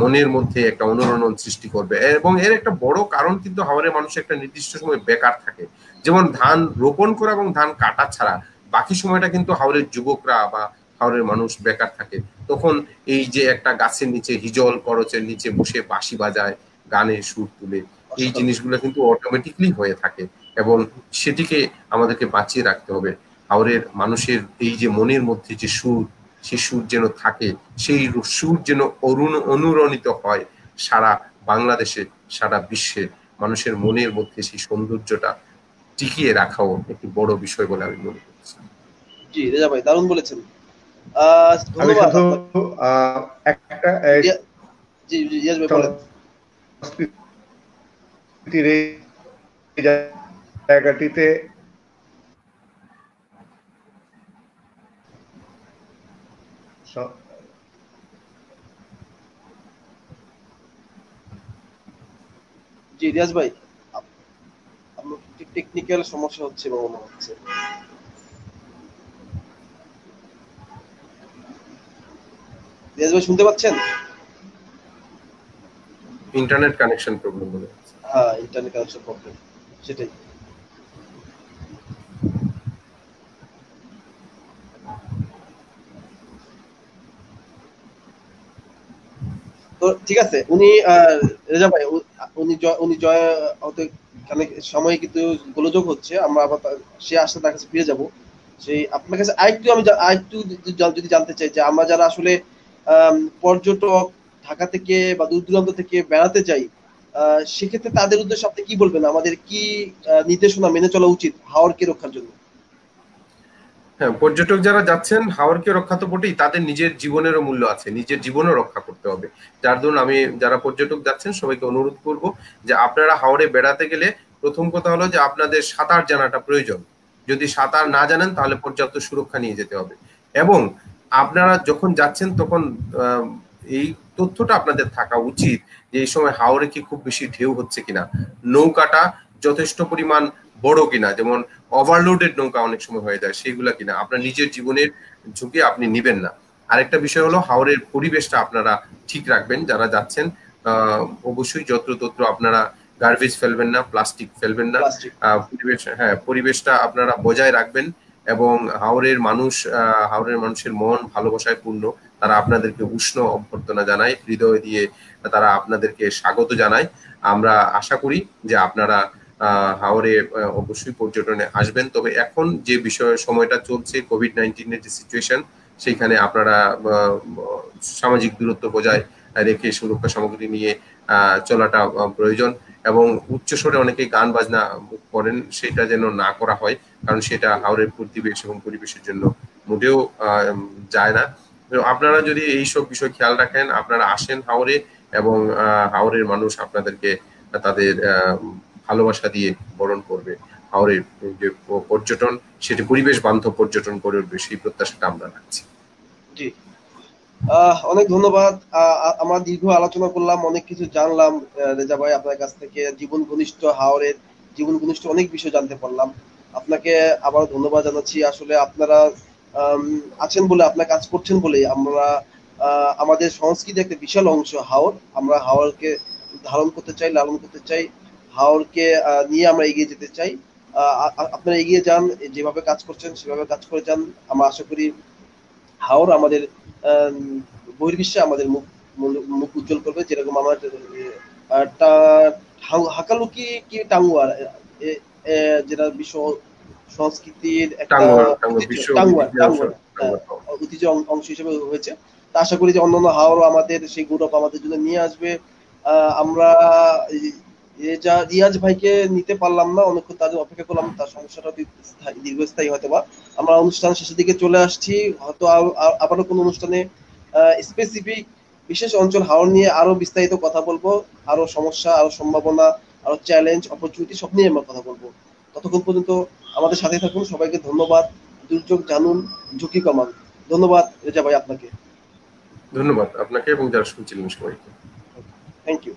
মনের মধ্যে একটা অনুরণন সৃষ্টি করবে। এবং এর একটা বড় কারণ কিন্তু হাওরের মানুষ একটা নির্দিষ্ট সময় বেকার থাকে, যেমন ধান রোপণ করা এবং ধান কাটা ছাড়া বাকি সময়টা কিন্তু হাওরের যুবকরা বা হাওরের মানুষ বেকার থাকে। তখন এই যে একটা গাছের নিচে হিজল করচের নিচে বসে বাঁশি বাজায়, গানের সুর তুলে, এই জিনিসগুলো কিন্তু অটোমেটিকলি হয়ে থাকে, এবং সেটিকে আমাদেরকে বাঁচিয়ে রাখতে হবে। হাওরের মানুষের এই যে মনের মধ্যে যে সুর, সেই সুর যেন থাকে, সেই সুর যেন অনুরণিত হয় সারা বাংলাদেশে, সারা বিশ্বে। মানুষের মনের মধ্যে সেই সৌন্দর্যটা টিকিয়ে রাখাও একটি বড় বিষয় বলে আমি মনে করছি। জি রেজা ভাই দারুণ বলেছেন। আমি ধন্যবাদ শুধু আপনাকে। একটা জি জি ইয়াস ভাই বলেন। সংস্কৃতির এই জায়গাটিতে জি রিয়াজ ভাই, আপনার টেকনিক্যাল সমস্যা হচ্ছে বা মনে হচ্ছে। রিয়াজ ভাই শুনতে পাচ্ছেন? ইন্টারনেট কানেকশন প্রবলেম মনে হচ্ছে। হ্যাঁ, ইন্টারনেট কানেকশন প্রবলেম, সেটাই। তো ঠিক আছে, উনি রেজা ভাই, উনি জয় হতে অনেক সময় কিন্তু গোলযোগ হচ্ছে, আমরা আবার সে আসলে তার কাছে ফিরে যাব। সেই আপনার কাছে আরেকটু আমি আরেকটু যদি জানতে চাই যে আমরা যারা আসলে পর্যটক ঢাকা থেকে বা দূর দূরান্ত থেকে বেড়াতে যাই, সেক্ষেত্রে তাদের উদ্দেশ্যে আপনি কি বলবেন? আমাদের কি নির্দেশনা মেনে চলা উচিত হাওরকে রক্ষার জন্য? হ্যাঁ, পর্যটক যারা যাচ্ছেন হাওরকে রক্ষা তো বটেই, তাদের নিজের জীবনেরও মূল্য আছে, নিজের জীবনও রক্ষা করতে হবে। যার দরুন আমি যারা পর্যটক যাচ্ছেন সবাইকে অনুরোধ করব যে আপনারা হাওরে বেড়াতে গেলে প্রথম কথা হলো যে আপনাদের সাঁতার জানাটা প্রয়োজন। যদি সাঁতার না জানেন তাহলে পর্যাপ্ত সুরক্ষা নিয়ে যেতে হবে। এবং আপনারা যখন যাচ্ছেন তখন এই তথ্যটা আপনাদের থাকা উচিত যে এই সময় হাওরে কি খুব বেশি ঢেউ হচ্ছে কিনা, নৌকাটা যথেষ্ট পরিমাণ বড় কিনা, যেমন ওভারলোডেড নৌকা অনেক সময় হয়ে যায় সেইগুলা কিনা, আপনার নিজের জীবনের ঝুঁকি আপনি নিবেন না। আরেকটা বিষয় হলো হাওরের পরিবেশটা আপনারা ঠিক রাখবেন যারা যাচ্ছেন। অবশ্যই যত্রতত্র আপনারা গার্বেজ ফেলবেন না, প্লাস্টিক ফেলবেন না। পরিবেশটা আপনারা বজায় রাখবেন। এবং হাওরের মানুষের মন ভালোবাসায় পূর্ণ, তারা আপনাদেরকে উষ্ণ অভ্যর্থনা জানায়, হৃদয় দিয়ে তারা আপনাদেরকে স্বাগত জানায়। আমরা আশা করি যে আপনারা হাওরে অবশ্যই পর্যটনে আসবেন। তবে এখন যে সময়টা চলছে কোভিড-19 এর যে সিচুয়েশন, সেখানে আপনারা সামাজিক দূরত্ব বজায় রেখে সুরক্ষা সামগ্রী নিয়ে চলাটা প্রয়োজন। এবং উচ্চস্বরে অনেকে গান বাজনা করেন, সেটা যেন না করা হয়, কারণ সেটা হাওরের পরিবেশ এবং পরিবেশের জন্য মোটেও যায় না। আপনারা যদি এইসব বিষয় খেয়াল রাখেন, আপনারা আসেন হাওরে, এবং হাওরের মানুষ আপনাদেরকে তাদের ভালোবাসা দিয়ে বরণ করবে। হাওরের যে পর্যটন, সেটি পরিবেশ বান্ধব পর্যটন করে উঠবে, সেই প্রত্যাশাটা আমরা রাখছি। জি, অনেক ধন্যবাদ। আমরা দীর্ঘ আলোচনা করলাম, অনেক কিছু জানলাম রেজা ভাই আপনার কাছ থেকে। জীবন ঘনিষ্ঠ হাওরের জীবন ঘনিষ্ঠ অনেক বিষয় জানতে পারলাম। আপনাকে আবার ধন্যবাদ জানাচ্ছি। আসলে আপনারা আছেন বলে, আপনার কাজ করছেন বলে আমরা আমাদের সংস্কৃতি একটা বিশাল অংশ হাওর, আমরা হাওরকে ধারণ করতে চাই, লালন করতে চাই, হাওরকে নিয়ে আমরা এগিয়ে যেতে চাই। আপনারা এগিয়ে যান, যেভাবে কাজ করছেন সেভাবে কাজ করে যান। আমরা আশা করি হাওর আমাদের বহির্বিশ্বে আমাদের মুখ উজ্জ্বল করবে। যেরকম আমার হাকালুকি কি টাঙ্গুয়ার, যেটা বিশ্ব সংস্কৃতির একটা ঐতিহ্য অংশ হিসেবে হয়েছে। তা আশা করি যে অন্যান্য হাওরও আমাদের সেই গৌরব আমাদের জন্য নিয়ে আসবে। আমরা রিয়াজ ভাইকে নিতে পারলাম না, অনেকক্ষণ তাদের অপেক্ষা করলাম, তার সমস্যাটা দীর্ঘস্থায়ী হয়তো বা। আমরা অনুষ্ঠান শেষের দিকে চলে আসছি, হয়তো আবারও কোনো অনুষ্ঠানে স্পেসিফিক বিশেষ অঞ্চল হাওর নিয়ে আরো বিস্তারিত কথা বলবো। আরো সমস্যা, আরো সম্ভাবনা, আরো চ্যালেঞ্জ, অপরচুনিটি সব নিয়ে আমরা কথা বলবো। ততক্ষণ পর্যন্ত আমাদের সাথে থাকুন। সবাইকে ধন্যবাদ। দুর্যোগ জানুন, ঝুঁকি কমান। ধন্যবাদ রেজা ভাই আপনাকে। ধন্যবাদ আপনাকে এবং যারা শুনছিলেন সবাইকে। Thank you.